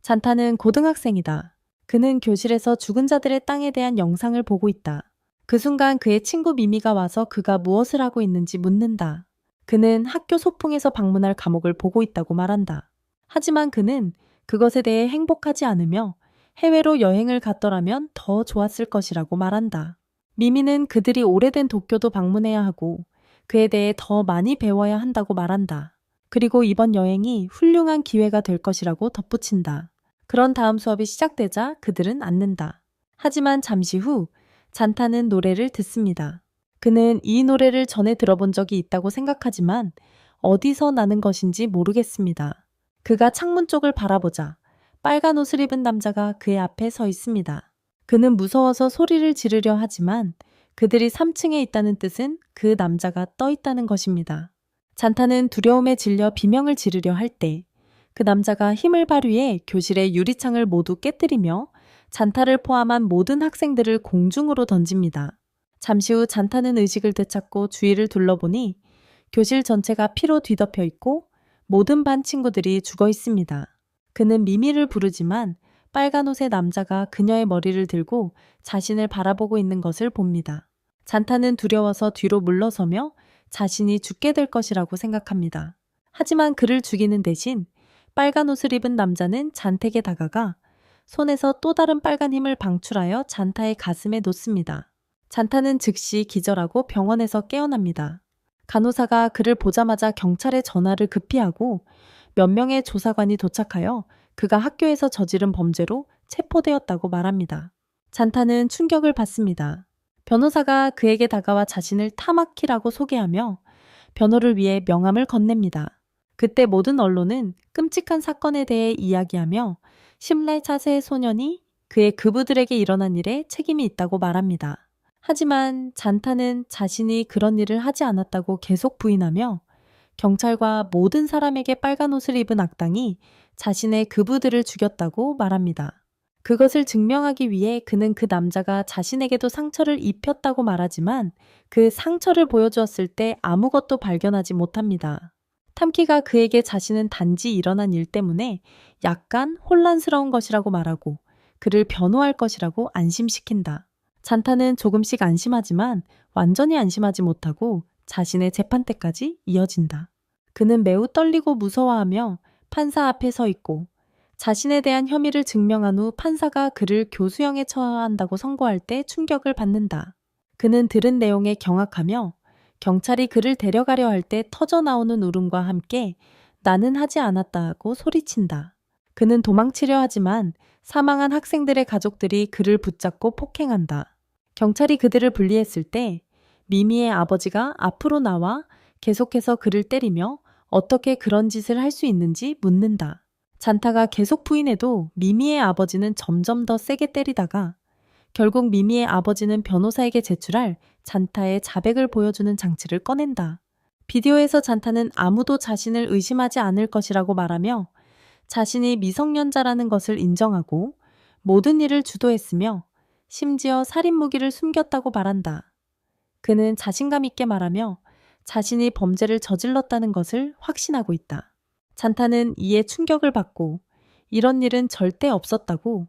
잔타는 고등학생이다. 그는 교실에서 죽은 자들의 땅에 대한 영상을 보고 있다. 그 순간 그의 친구 미미가 와서 그가 무엇을 하고 있는지 묻는다. 그는 학교 소풍에서 방문할 과목을 보고 있다고 말한다. 하지만 그는 그것에 대해 행복하지 않으며 해외로 여행을 갔더라면 더 좋았을 것이라고 말한다. 미미는 그들이 오래된 도쿄도 방문해야 하고 그에 대해 더 많이 배워야 한다고 말한다. 그리고 이번 여행이 훌륭한 기회가 될 것이라고 덧붙인다. 그런 다음 수업이 시작되자 그들은 앉는다. 하지만 잠시 후 잔타는 노래를 듣습니다. 그는 이 노래를 전에 들어본 적이 있다고 생각하지만 어디서 나는 것인지 모르겠습니다. 그가 창문 쪽을 바라보자 빨간 옷을 입은 남자가 그의 앞에 서 있습니다. 그는 무서워서 소리를 지르려 하지만 그들이 3층에 있다는 뜻은 그 남자가 떠 있다는 것입니다. 잔타는 두려움에 질려 비명을 지르려 할 때 그 남자가 힘을 발휘해 교실의 유리창을 모두 깨뜨리며 잔타를 포함한 모든 학생들을 공중으로 던집니다. 잠시 후 잔타는 의식을 되찾고 주위를 둘러보니 교실 전체가 피로 뒤덮여 있고 모든 반 친구들이 죽어 있습니다. 그는 미미를 부르지만 빨간 옷의 남자가 그녀의 머리를 들고 자신을 바라보고 있는 것을 봅니다. 잔타는 두려워서 뒤로 물러서며 자신이 죽게 될 것이라고 생각합니다. 하지만 그를 죽이는 대신 빨간 옷을 입은 남자는 잔택에 다가가 손에서 또 다른 빨간 힘을 방출하여 잔타의 가슴에 놓습니다. 잔타는 즉시 기절하고 병원에서 깨어납니다. 간호사가 그를 보자마자 경찰에 전화를 급히 하고 몇 명의 조사관이 도착하여 그가 학교에서 저지른 범죄로 체포되었다고 말합니다. 잔타는 충격을 받습니다. 변호사가 그에게 다가와 자신을 타마키라고 소개하며 변호를 위해 명함을 건넵니다. 그때 모든 언론은 끔찍한 사건에 대해 이야기하며 14세 소년이 그의 그부들에게 일어난 일에 책임이 있다고 말합니다. 하지만 잔타는 자신이 그런 일을 하지 않았다고 계속 부인하며 경찰과 모든 사람에게 빨간 옷을 입은 악당이 자신의 그부들을 죽였다고 말합니다. 그것을 증명하기 위해 그는 그 남자가 자신에게도 상처를 입혔다고 말하지만 그 상처를 보여주었을 때 아무것도 발견하지 못합니다. 탐키가 그에게 자신은 단지 일어난 일 때문에 약간 혼란스러운 것이라고 말하고 그를 변호할 것이라고 안심시킨다. 잔타는 조금씩 안심하지만 완전히 안심하지 못하고 자신의 재판 때까지 이어진다. 그는 매우 떨리고 무서워하며 판사 앞에 서 있고 자신에 대한 혐의를 증명한 후 판사가 그를 교수형에 처한다고 선고할 때 충격을 받는다. 그는 들은 내용에 경악하며 경찰이 그를 데려가려 할 때 터져나오는 울음과 함께 나는 하지 않았다고 소리친다. 그는 도망치려 하지만 사망한 학생들의 가족들이 그를 붙잡고 폭행한다. 경찰이 그들을 분리했을 때 미미의 아버지가 앞으로 나와 계속해서 그를 때리며 어떻게 그런 짓을 할 수 있는지 묻는다. 잔타가 계속 부인해도 미미의 아버지는 점점 더 세게 때리다가 결국 미미의 아버지는 변호사에게 제출할 잔타의 자백을 보여주는 장치를 꺼낸다. 비디오에서 잔타는 아무도 자신을 의심하지 않을 것이라고 말하며 자신이 미성년자라는 것을 인정하고 모든 일을 주도했으며 심지어 살인 무기를 숨겼다고 말한다. 그는 자신감 있게 말하며 자신이 범죄를 저질렀다는 것을 확신하고 있다. 잔타는 이에 충격을 받고 이런 일은 절대 없었다고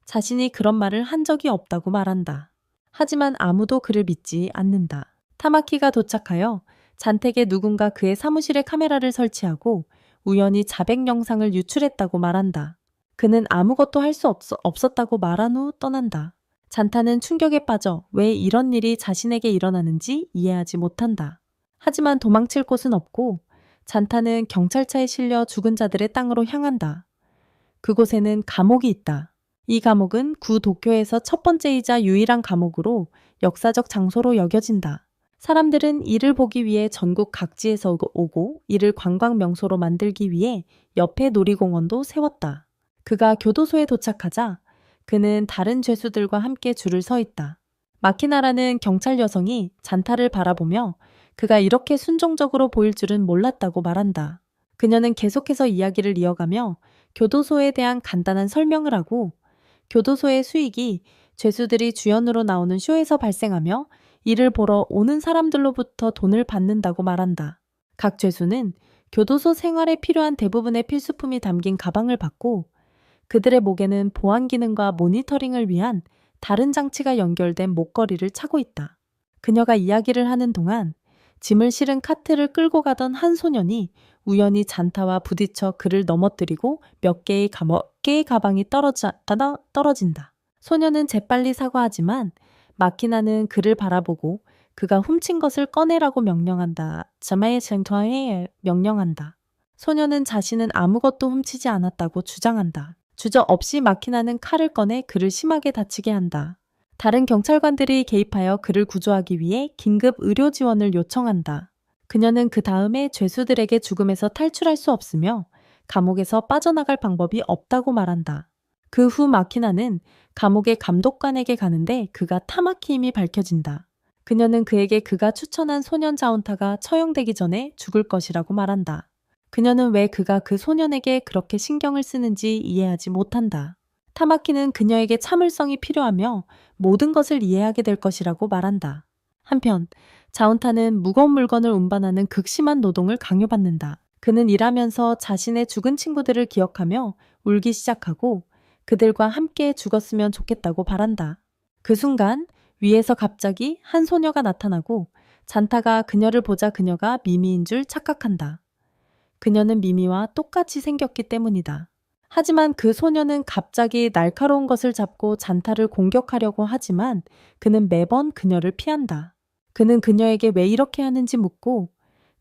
자신이 그런 말을 한 적이 없다고 말한다. 하지만 아무도 그를 믿지 않는다. 타마키가 도착하여 잔택에 누군가 그의 사무실에 카메라를 설치하고 우연히 자백 영상을 유출했다고 말한다. 그는 아무것도 할 수 없었다고 말한 후 떠난다. 잔타는 충격에 빠져 왜 이런 일이 자신에게 일어나는지 이해하지 못한다. 하지만 도망칠 곳은 없고 잔타는 경찰차에 실려 죽은 자들의 땅으로 향한다. 그곳에는 감옥이 있다. 이 감옥은 구 도쿄에서 첫 번째이자 유일한 감옥으로 역사적 장소로 여겨진다. 사람들은 이를 보기 위해 전국 각지에서 오고 이를 관광 명소로 만들기 위해 옆에 놀이공원도 세웠다. 그가 교도소에 도착하자 그는 다른 죄수들과 함께 줄을 서 있다. 마키나라는 경찰 여성이 잔타를 바라보며 그가 이렇게 순종적으로 보일 줄은 몰랐다고 말한다. 그녀는 계속해서 이야기를 이어가며 교도소에 대한 간단한 설명을 하고 교도소의 수익이 죄수들이 주연으로 나오는 쇼에서 발생하며 이를 보러 오는 사람들로부터 돈을 받는다고 말한다. 각 죄수는 교도소 생활에 필요한 대부분의 필수품이 담긴 가방을 받고 그들의 목에는 보안 기능과 모니터링을 위한 다른 장치가 연결된 목걸이를 차고 있다. 그녀가 이야기를 하는 동안 짐을 실은 카트를 끌고 가던 한 소년이 우연히 잔타와 부딪혀 그를 넘어뜨리고 몇 개의 가방이 떨어진다. 소년은 재빨리 사과하지만 마키나는 그를 바라보고 그가 훔친 것을 꺼내라고 명령한다. 자마의 쟁터에 명령한다. 소년은 자신은 아무것도 훔치지 않았다고 주장한다. 주저없이 마키나는 칼을 꺼내 그를 심하게 다치게 한다. 다른 경찰관들이 개입하여 그를 구조하기 위해 긴급 의료 지원을 요청한다. 그녀는 그 다음에 죄수들에게 죽음에서 탈출할 수 없으며 감옥에서 빠져나갈 방법이 없다고 말한다. 그 후 마키나는 감옥의 감독관에게 가는데 그가 타마키임이 밝혀진다. 그녀는 그에게 그가 추천한 소년 자운타가 처형되기 전에 죽을 것이라고 말한다. 그녀는 왜 그가 그 소년에게 그렇게 신경을 쓰는지 이해하지 못한다. 타마키는 그녀에게 참을성이 필요하며 모든 것을 이해하게 될 것이라고 말한다. 한편 자운타는 무거운 물건을 운반하는 극심한 노동을 강요받는다. 그는 일하면서 자신의 죽은 친구들을 기억하며 울기 시작하고 그들과 함께 죽었으면 좋겠다고 바란다. 그 순간 위에서 갑자기 한 소녀가 나타나고 잔타가 그녀를 보자 그녀가 미미인 줄 착각한다. 그녀는 미미와 똑같이 생겼기 때문이다. 하지만 그 소녀는 갑자기 날카로운 것을 잡고 잔타를 공격하려고 하지만 그는 매번 그녀를 피한다. 그는 그녀에게 왜 이렇게 하는지 묻고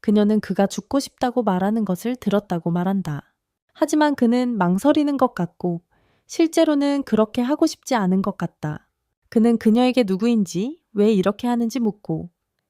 그녀는 그가 죽고 싶다고 말하는 것을 들었다고 말한다. 하지만 그는 망설이는 것 같고 실제로는 그렇게 하고 싶지 않은 것 같다. 그는 그녀에게 누구인지 왜 이렇게 하는지 묻고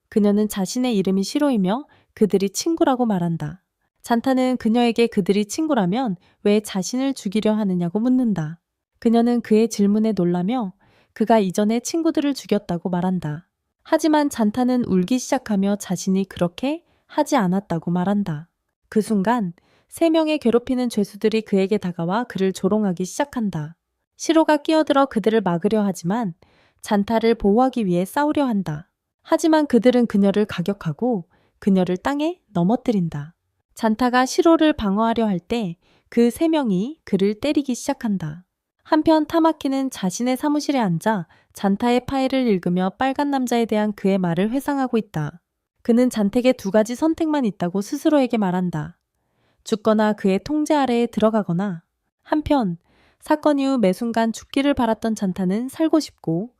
그녀는 자신의 이름이 시로이며 그들이 친구라고 말한다. 잔타는 그녀에게 그들이 친구라면 왜 자신을 죽이려 하느냐고 묻는다. 그녀는 그의 질문에 놀라며 그가 이전에 친구들을 죽였다고 말한다. 하지만 잔타는 울기 시작하며 자신이 그렇게 하지 않았다고 말한다. 그 순간 3명의 괴롭히는 죄수들이 그에게 다가와 그를 조롱하기 시작한다. 시로가 끼어들어 그들을 막으려 하지만 잔타를 보호하기 위해 싸우려 한다. 하지만 그들은 그녀를 가격하고 그녀를 땅에 넘어뜨린다. 잔타가 시로를 방어하려 할 때 그 3명이 그를 때리기 시작한다. 한편 타마키는 자신의 사무실에 앉아 잔타의 파일을 읽으며 빨간 남자에 대한 그의 말을 회상하고 있다. 그는 잔택에 2가지 선택만 있다고 스스로에게 말한다. 죽거나 그의 통제 아래에 들어가거나. 한편 사건 이후 매 순간 죽기를 바랐던 잔타는 살고 싶고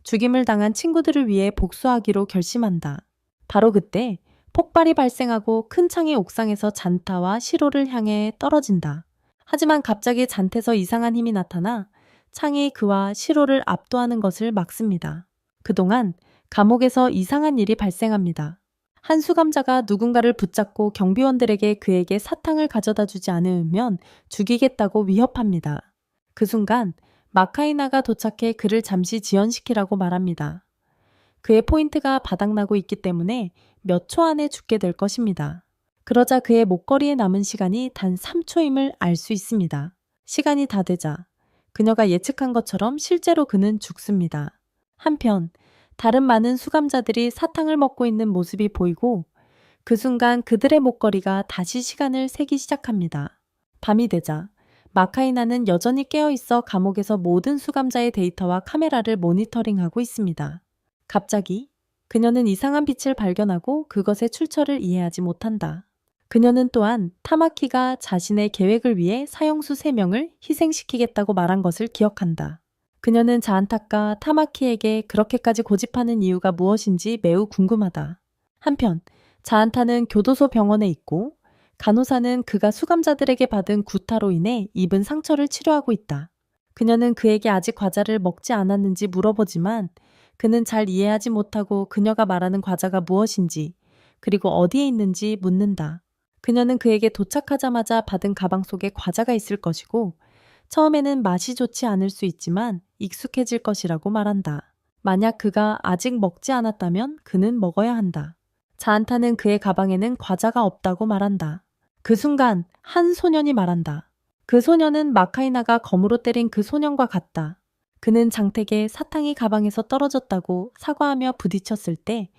죽임을 당한 친구들을 위해 복수하기로 결심한다. 바로 그때 폭발이 발생하고 큰 창이 옥상에서 잔타와 시로를 향해 떨어진다. 하지만 갑자기 잔태에서 이상한 힘이 나타나 창이 그와 시로를 압도하는 것을 막습니다. 그동안 감옥에서 이상한 일이 발생합니다. 한 수감자가 누군가를 붙잡고 경비원들에게 그에게 사탕을 가져다 주지 않으면 죽이겠다고 위협합니다. 그 순간 마카이나가 도착해 그를 잠시 지연시키라고 말합니다. 그의 포인트가 바닥나고 있기 때문에 몇 초 안에 죽게 될 것입니다. 그러자 그의 목걸이에 남은 시간이 단 3초임을 알 수 있습니다. 시간이 다 되자 그녀가 예측한 것처럼 실제로 그는 죽습니다. 한편 다른 많은 수감자들이 사탕을 먹고 있는 모습이 보이고 그 순간 그들의 목걸이가 다시 시간을 세기 시작합니다. 밤이 되자 마카이나는 여전히 깨어있어 감옥에서 모든 수감자의 데이터와 카메라를 모니터링하고 있습니다. 갑자기 그녀는 이상한 빛을 발견하고 그것의 출처를 이해하지 못한다. 그녀는 또한 타마키가 자신의 계획을 위해 사형수 3명을 희생시키겠다고 말한 것을 기억한다. 그녀는 자한타가 타마키에게 그렇게까지 고집하는 이유가 무엇인지 매우 궁금하다. 한편 자한타는 교도소 병원에 있고 간호사는 그가 수감자들에게 받은 구타로 인해 입은 상처를 치료하고 있다. 그녀는 그에게 아직 과자를 먹지 않았는지 물어보지만 그는 잘 이해하지 못하고 그녀가 말하는 과자가 무엇인지 그리고 어디에 있는지 묻는다. 그녀는 그에게 도착하자마자 받은 가방 속에 과자가 있을 것이고 처음에는 맛이 좋지 않을 수 있지만 익숙해질 것이라고 말한다. 만약 그가 아직 먹지 않았다면 그는 먹어야 한다. 자한타는 그의 가방에는 과자가 없다고 말한다. 그 순간 한 소년이 말한다. 그 소년은 마카이나가 검으로 때린 그 소년과 같다. 그는 장택에 사탕이 가방에서 떨어졌다고 사과하며 부딪혔을 때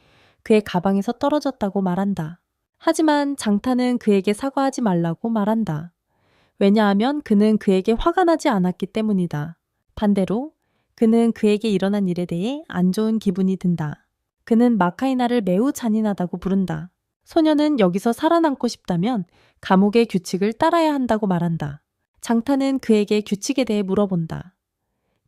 그의 가방에서 떨어졌다고 말한다. 하지만 장타는 그에게 사과하지 말라고 말한다. 왜냐하면 그는 그에게 화가 나지 않았기 때문이다. 반대로 그는 그에게 일어난 일에 대해 안 좋은 기분이 든다. 그는 마카이나를 매우 잔인하다고 부른다. 소녀는 여기서 살아남고 싶다면 감옥의 규칙을 따라야 한다고 말한다. 장타는 그에게 규칙에 대해 물어본다.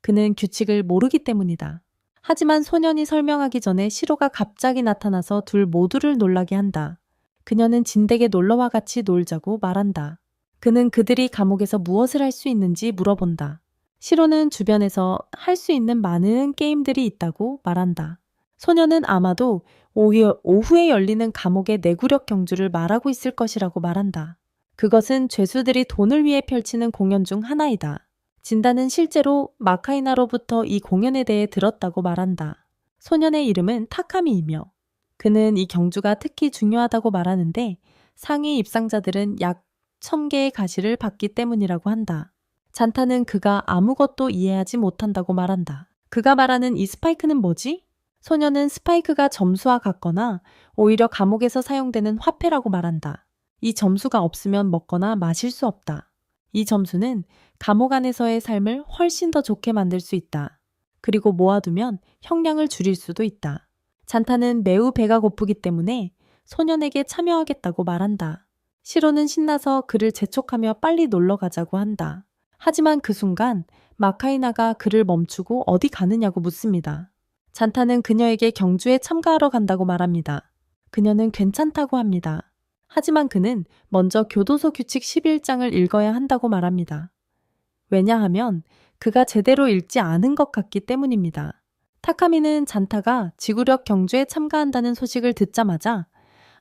그는 규칙을 모르기 때문이다. 하지만 소년이 설명하기 전에 시로가 갑자기 나타나서 둘 모두를 놀라게 한다. 그녀는 진덱에 놀러와 같이 놀자고 말한다. 그는 그들이 감옥에서 무엇을 할 수 있는지 물어본다. 시로는 주변에서 할 수 있는 많은 게임들이 있다고 말한다. 소녀는 아마도 오후에 열리는 감옥의 내구력 경주를 말하고 있을 것이라고 말한다. 그것은 죄수들이 돈을 위해 펼치는 공연 중 하나이다. 진다는 실제로 마카이나로부터 이 공연에 대해 들었다고 말한다. 소년의 이름은 타카미이며 그는 이 경주가 특히 중요하다고 말하는데 상위 입상자들은 약 1000개의 가시를 받기 때문이라고 한다. 잔타는 그가 아무것도 이해하지 못한다고 말한다. 그가 말하는 이 스파이크는 뭐지? 소년은 스파이크가 점수와 같거나 오히려 감옥에서 사용되는 화폐라고 말한다. 이 점수가 없으면 먹거나 마실 수 없다. 이 점수는 감옥 안에서의 삶을 훨씬 더 좋게 만들 수 있다. 그리고 모아두면 형량을 줄일 수도 있다. 잔타는 매우 배가 고프기 때문에 소년에게 참여하겠다고 말한다. 시로는 신나서 그를 재촉하며 빨리 놀러 가자고 한다. 하지만 그 순간 마카이나가 그를 멈추고 어디 가느냐고 묻습니다. 잔타는 그녀에게 경주에 참가하러 간다고 말합니다. 그녀는 괜찮다고 합니다. 하지만 그는 먼저 교도소 규칙 11장을 읽어야 한다고 말합니다. 왜냐하면 그가 제대로 읽지 않은 것 같기 때문입니다. 타카미는 잔타가 지구력 경주에 참가한다는 소식을 듣자마자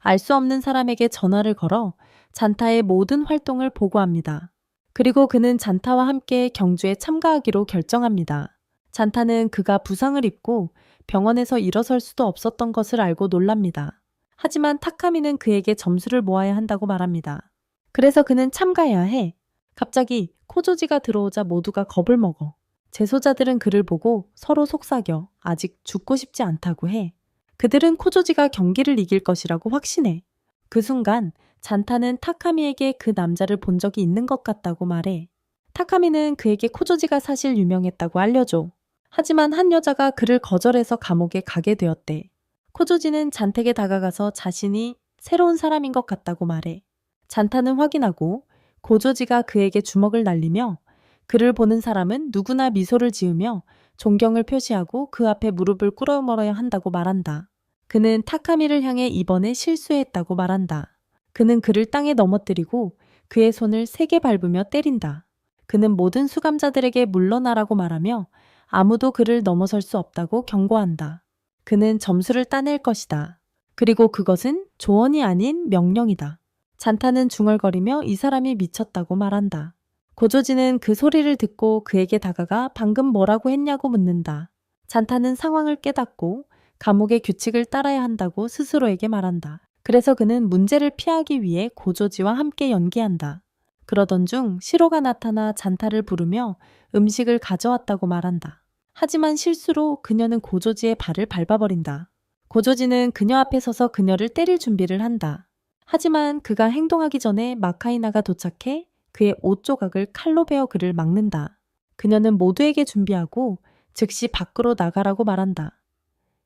알 수 없는 사람에게 전화를 걸어 잔타의 모든 활동을 보고합니다. 그리고 그는 잔타와 함께 경주에 참가하기로 결정합니다. 잔타는 그가 부상을 입고 병원에서 일어설 수도 없었던 것을 알고 놀랍니다. 하지만 타카미는 그에게 점수를 모아야 한다고 말합니다. 그래서 그는 참가해야 해. 갑자기 코조지가 들어오자 모두가 겁을 먹어. 재소자들은 그를 보고 서로 속삭여 아직 죽고 싶지 않다고 해. 그들은 코조지가 경기를 이길 것이라고 확신해. 그 순간 잔타는 타카미에게 그 남자를 본 적이 있는 것 같다고 말해. 타카미는 그에게 코조지가 사실 유명했다고 알려줘. 하지만 한 여자가 그를 거절해서 감옥에 가게 되었대. 코조지는 잔택에 다가가서 자신이 새로운 사람인 것 같다고 말해. 잔타는 확인하고 고조지가 그에게 주먹을 날리며 그를 보는 사람은 누구나 미소를 지으며 존경을 표시하고 그 앞에 무릎을 꿇어물어야 한다고 말한다. 그는 타카미를 향해 이번에 실수했다고 말한다. 그는 그를 땅에 넘어뜨리고 그의 손을 세게 밟으며 때린다. 그는 모든 수감자들에게 물러나라고 말하며 아무도 그를 넘어설 수 없다고 경고한다. 그는 점수를 따낼 것이다. 그리고 그것은 조언이 아닌 명령이다. 잔타는 중얼거리며 이 사람이 미쳤다고 말한다. 고조지는 그 소리를 듣고 그에게 다가가 방금 뭐라고 했냐고 묻는다. 잔타는 상황을 깨닫고 감옥의 규칙을 따라야 한다고 스스로에게 말한다. 그래서 그는 문제를 피하기 위해 고조지와 함께 연기한다. 그러던 중 시로가 나타나 잔타를 부르며 음식을 가져왔다고 말한다. 하지만 실수로 그녀는 고조지의 발을 밟아버린다. 고조지는 그녀 앞에 서서 그녀를 때릴 준비를 한다. 하지만 그가 행동하기 전에 마카이나가 도착해 그의 옷 조각을 칼로 베어 그를 막는다. 그녀는 모두에게 준비하고 즉시 밖으로 나가라고 말한다.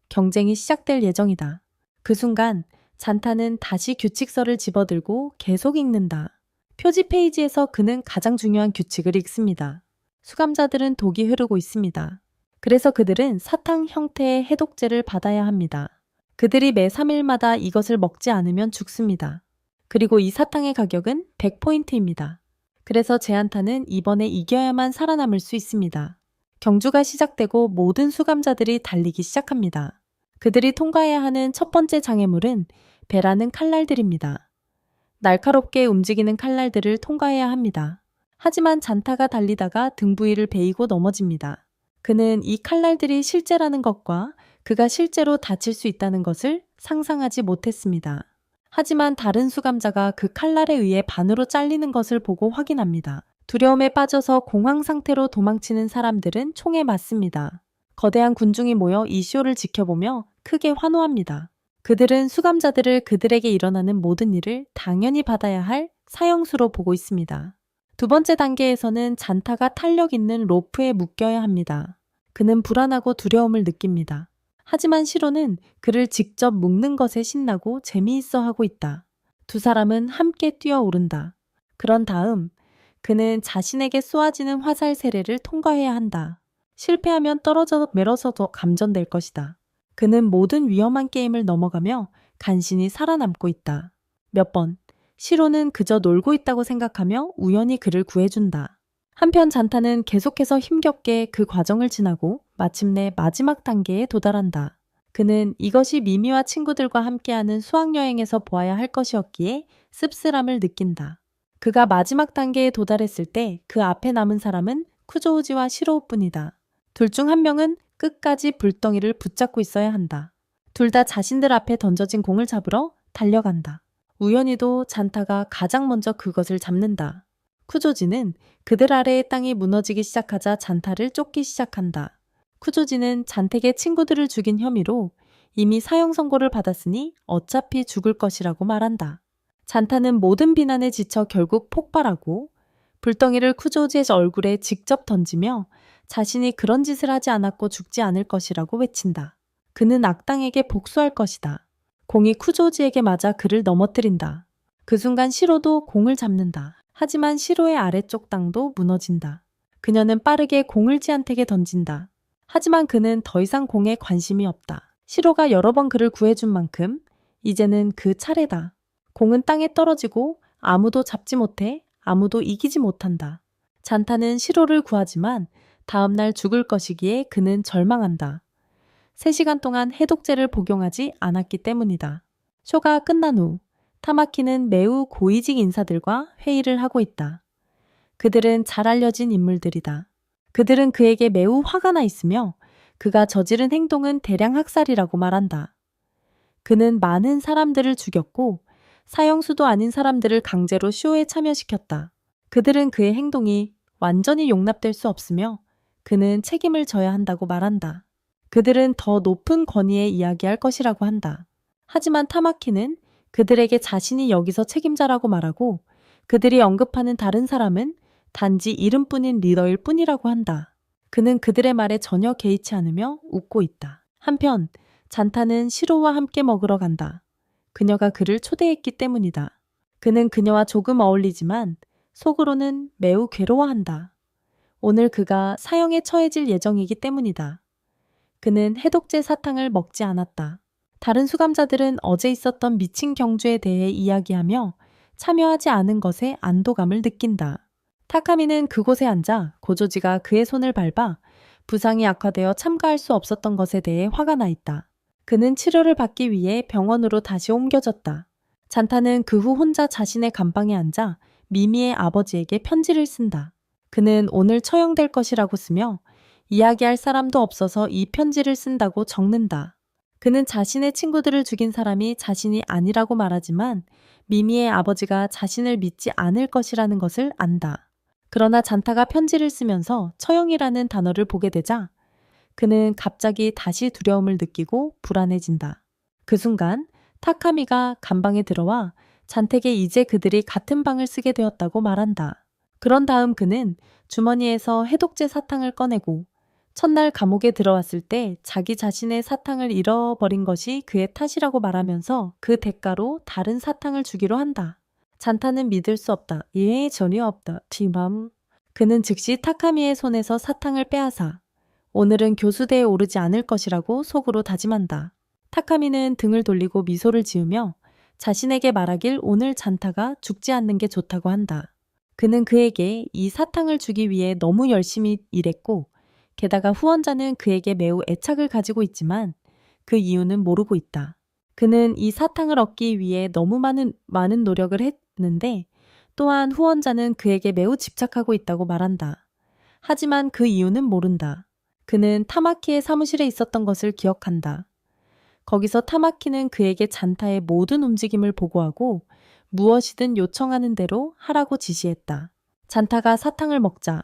경쟁이 시작될 예정이다. 그 순간 잔타는 다시 규칙서를 집어들고 계속 읽는다. 표지 페이지에서 그는 가장 중요한 규칙을 읽습니다. 수감자들은 독이 흐르고 있습니다. 그래서 그들은 사탕 형태의 해독제를 받아야 합니다. 그들이 매 3일마다 이것을 먹지 않으면 죽습니다. 그리고 이 사탕의 가격은 100포인트입니다. 그래서 제한타는 이번에 이겨야만 살아남을 수 있습니다. 경주가 시작되고 모든 수감자들이 달리기 시작합니다. 그들이 통과해야 하는 첫 번째 장애물은 배라는 칼날들입니다. 날카롭게 움직이는 칼날들을 통과해야 합니다. 하지만 잔타가 달리다가 등 부위를 베이고 넘어집니다. 그는 이 칼날들이 실제라는 것과 그가 실제로 다칠 수 있다는 것을 상상하지 못했습니다. 하지만 다른 수감자가 그 칼날에 의해 반으로 잘리는 것을 보고 확인합니다. 두려움에 빠져서 공황 상태로 도망치는 사람들은 총에 맞습니다. 거대한 군중이 모여 이 쇼를 지켜보며 크게 환호합니다. 그들은 수감자들을 그들에게 일어나는 모든 일을 당연히 받아야 할 사형수로 보고 있습니다. 두 번째 단계에서는 잔타가 탄력 있는 로프에 묶여야 합니다. 그는 불안하고 두려움을 느낍니다. 하지만 시로는 그를 직접 묶는 것에 신나고 재미있어 하고 있다. 두 사람은 함께 뛰어오른다. 그런 다음 그는 자신에게 쏘아지는 화살 세례를 통과해야 한다. 실패하면 떨어져 매러서도 감전될 것이다. 그는 모든 위험한 게임을 넘어가며 간신히 살아남고 있다. 몇 번, 시로는 그저 놀고 있다고 생각하며 우연히 그를 구해준다. 한편 잔타는 계속해서 힘겹게 그 과정을 지나고 마침내 마지막 단계에 도달한다. 그는 이것이 미미와 친구들과 함께하는 수학여행에서 보아야 할 것이었기에 씁쓸함을 느낀다. 그가 마지막 단계에 도달했을 때 그 앞에 남은 사람은 쿠조우지와 시로우뿐이다. 둘 중 한 명은 끝까지 불덩이를 붙잡고 있어야 한다. 둘 다 자신들 앞에 던져진 공을 잡으러 달려간다. 우연히도 잔타가 가장 먼저 그것을 잡는다. 쿠조지는 그들 아래의 땅이 무너지기 시작하자 잔타를 쫓기 시작한다. 쿠조지는 잔택의 친구들을 죽인 혐의로 이미 사형 선고를 받았으니 어차피 죽을 것이라고 말한다. 잔타는 모든 비난에 지쳐 결국 폭발하고 불덩이를 쿠조지의 얼굴에 직접 던지며 자신이 그런 짓을 하지 않았고 죽지 않을 것이라고 외친다. 그는 악당에게 복수할 것이다. 공이 쿠조지에게 맞아 그를 넘어뜨린다. 그 순간 시로도 공을 잡는다. 하지만 시로의 아래쪽 땅도 무너진다. 그녀는 빠르게 공을 지한택에 던진다. 하지만 그는 더 이상 공에 관심이 없다. 시로가 여러 번 그를 구해준 만큼 이제는 그 차례다. 공은 땅에 떨어지고 아무도 잡지 못해 아무도 이기지 못한다. 잔타는 시로를 구하지만 다음날 죽을 것이기에 그는 절망한다. 3시간 동안 해독제를 복용하지 않았기 때문이다. 쇼가 끝난 후 타마키는 매우 고위직 인사들과 회의를 하고 있다. 그들은 잘 알려진 인물들이다. 그들은 그에게 매우 화가 나 있으며 그가 저지른 행동은 대량 학살이라고 말한다. 그는 많은 사람들을 죽였고 사형수도 아닌 사람들을 강제로 쇼에 참여시켰다. 그들은 그의 행동이 완전히 용납될 수 없으며 그는 책임을 져야 한다고 말한다. 그들은 더 높은 권위에 이야기할 것이라고 한다. 하지만 타마키는 그들에게 자신이 여기서 책임자라고 말하고 그들이 언급하는 다른 사람은 단지 이름뿐인 리더일 뿐이라고 한다. 그는 그들의 말에 전혀 개의치 않으며 웃고 있다. 한편 잔타는 시로와 함께 먹으러 간다. 그녀가 그를 초대했기 때문이다. 그는 그녀와 조금 어울리지만 속으로는 매우 괴로워한다. 오늘 그가 사형에 처해질 예정이기 때문이다. 그는 해독제 사탕을 먹지 않았다. 다른 수감자들은 어제 있었던 미친 경주에 대해 이야기하며 참여하지 않은 것에 안도감을 느낀다. 타카미는 그곳에 앉아 고조지가 그의 손을 밟아 부상이 악화되어 참가할 수 없었던 것에 대해 화가 나 있다. 그는 치료를 받기 위해 병원으로 다시 옮겨졌다. 잔타는 그 후 혼자 자신의 감방에 앉아 미미의 아버지에게 편지를 쓴다. 그는 오늘 처형될 것이라고 쓰며 이야기할 사람도 없어서 이 편지를 쓴다고 적는다. 그는 자신의 친구들을 죽인 사람이 자신이 아니라고 말하지만 미미의 아버지가 자신을 믿지 않을 것이라는 것을 안다. 그러나 잔타가 편지를 쓰면서 처형이라는 단어를 보게 되자 그는 갑자기 다시 두려움을 느끼고 불안해진다. 그 순간 타카미가 감방에 들어와 잔택에 이제 그들이 같은 방을 쓰게 되었다고 말한다. 그런 다음 그는 주머니에서 해독제 사탕을 꺼내고 첫날 감옥에 들어왔을 때 자기 자신의 사탕을 잃어버린 것이 그의 탓이라고 말하면서 그 대가로 다른 사탕을 주기로 한다. 잔타는 믿을 수 없다. 예, 전혀 없다. 티맘. 그는 즉시 타카미의 손에서 사탕을 빼앗아 오늘은 교수대에 오르지 않을 것이라고 속으로 다짐한다. 타카미는 등을 돌리고 미소를 지으며 자신에게 말하길 오늘 잔타가 죽지 않는 게 좋다고 한다. 그는 그에게 이 사탕을 주기 위해 너무 열심히 일했고 게다가 후원자는 그에게 매우 애착을 가지고 있지만 그 이유는 모르고 있다. 그는 이 사탕을 얻기 위해 너무 많은 노력을 했는데 또한 후원자는 그에게 매우 집착하고 있다고 말한다. 하지만 그 이유는 모른다. 그는 타마키의 사무실에 있었던 것을 기억한다. 거기서 타마키는 그에게 잔타의 모든 움직임을 보고하고 무엇이든 요청하는 대로 하라고 지시했다. 잔타가 사탕을 먹자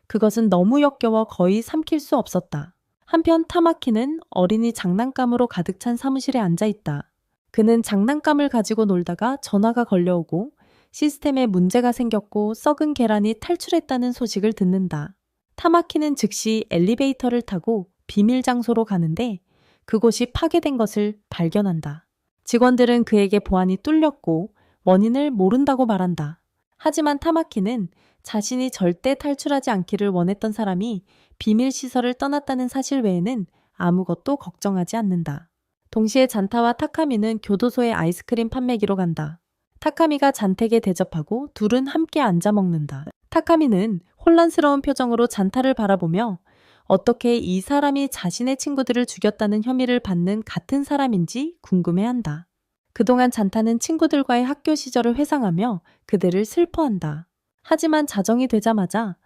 그것은 너무 역겨워 거의 삼킬 수 없었다. 한편 타마키는 어린이 장난감으로 가득 찬 사무실에 앉아 있다. 그는 장난감을 가지고 놀다가 전화가 걸려오고 시스템에 문제가 생겼고 썩은 계란이 탈출했다는 소식을 듣는다. 타마키는 즉시 엘리베이터를 타고 비밀 장소로 가는데 그곳이 파괴된 것을 발견한다. 직원들은 그에게 보안이 뚫렸고 원인을 모른다고 말한다. 하지만 타마키는 자신이 절대 탈출하지 않기를 원했던 사람이 비밀 시설을 떠났다는 사실 외에는 아무것도 걱정하지 않는다. 동시에 잔타와 타카미는 교도소의 아이스크림 판매기로 간다. 타카미가 잔택에 대접하고 둘은 함께 앉아 먹는다. 타카미는 혼란스러운 표정으로 잔타를 바라보며 어떻게 이 사람이 자신의 친구들을 죽였다는 혐의를 받는 같은 사람인지 궁금해한다. 그동안 잔타는 친구들과의 학교 시절을 회상하며 그들을 슬퍼한다. 하지만 자정이 되자마자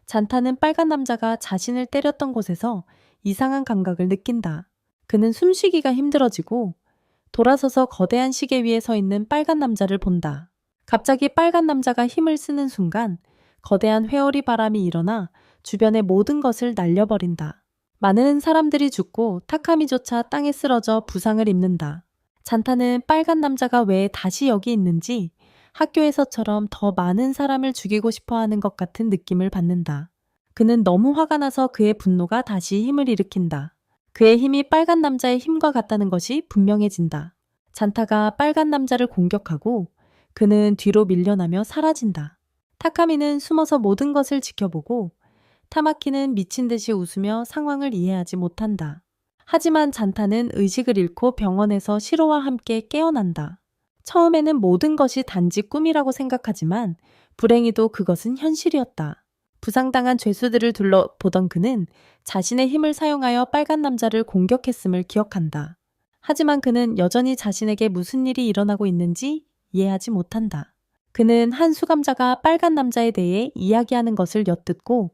잔타는 빨간 남자가 자신을 때렸던 곳에서 이상한 감각을 느낀다. 그는 숨쉬기가 힘들어지고 돌아서서 거대한 시계 위에 서 있는 빨간 남자를 본다. 갑자기 빨간 남자가 힘을 쓰는 순간 거대한 회오리 바람이 일어나 주변의 모든 것을 날려버린다. 많은 사람들이 죽고 타카미조차 땅에 쓰러져 부상을 입는다. 잔타는 빨간 남자가 왜 다시 여기 있는지 학교에서처럼 더 많은 사람을 죽이고 싶어 하는 것 같은 느낌을 받는다. 그는 너무 화가 나서 그의 분노가 다시 힘을 일으킨다. 그의 힘이 빨간 남자의 힘과 같다는 것이 분명해진다. 잔타가 빨간 남자를 공격하고 그는 뒤로 밀려나며 사라진다. 타카미는 숨어서 모든 것을 지켜보고 타마키는 미친 듯이 웃으며 상황을 이해하지 못한다. 하지만 잔타는 의식을 잃고 병원에서 시로와 함께 깨어난다. 처음에는 모든 것이 단지 꿈이라고 생각하지만 불행히도 그것은 현실이었다. 부상당한 죄수들을 둘러보던 그는 자신의 힘을 사용하여 빨간 남자를 공격했음을 기억한다. 하지만 그는 여전히 자신에게 무슨 일이 일어나고 있는지 이해하지 못한다. 그는 한 수감자가 빨간 남자에 대해 이야기하는 것을 엿듣고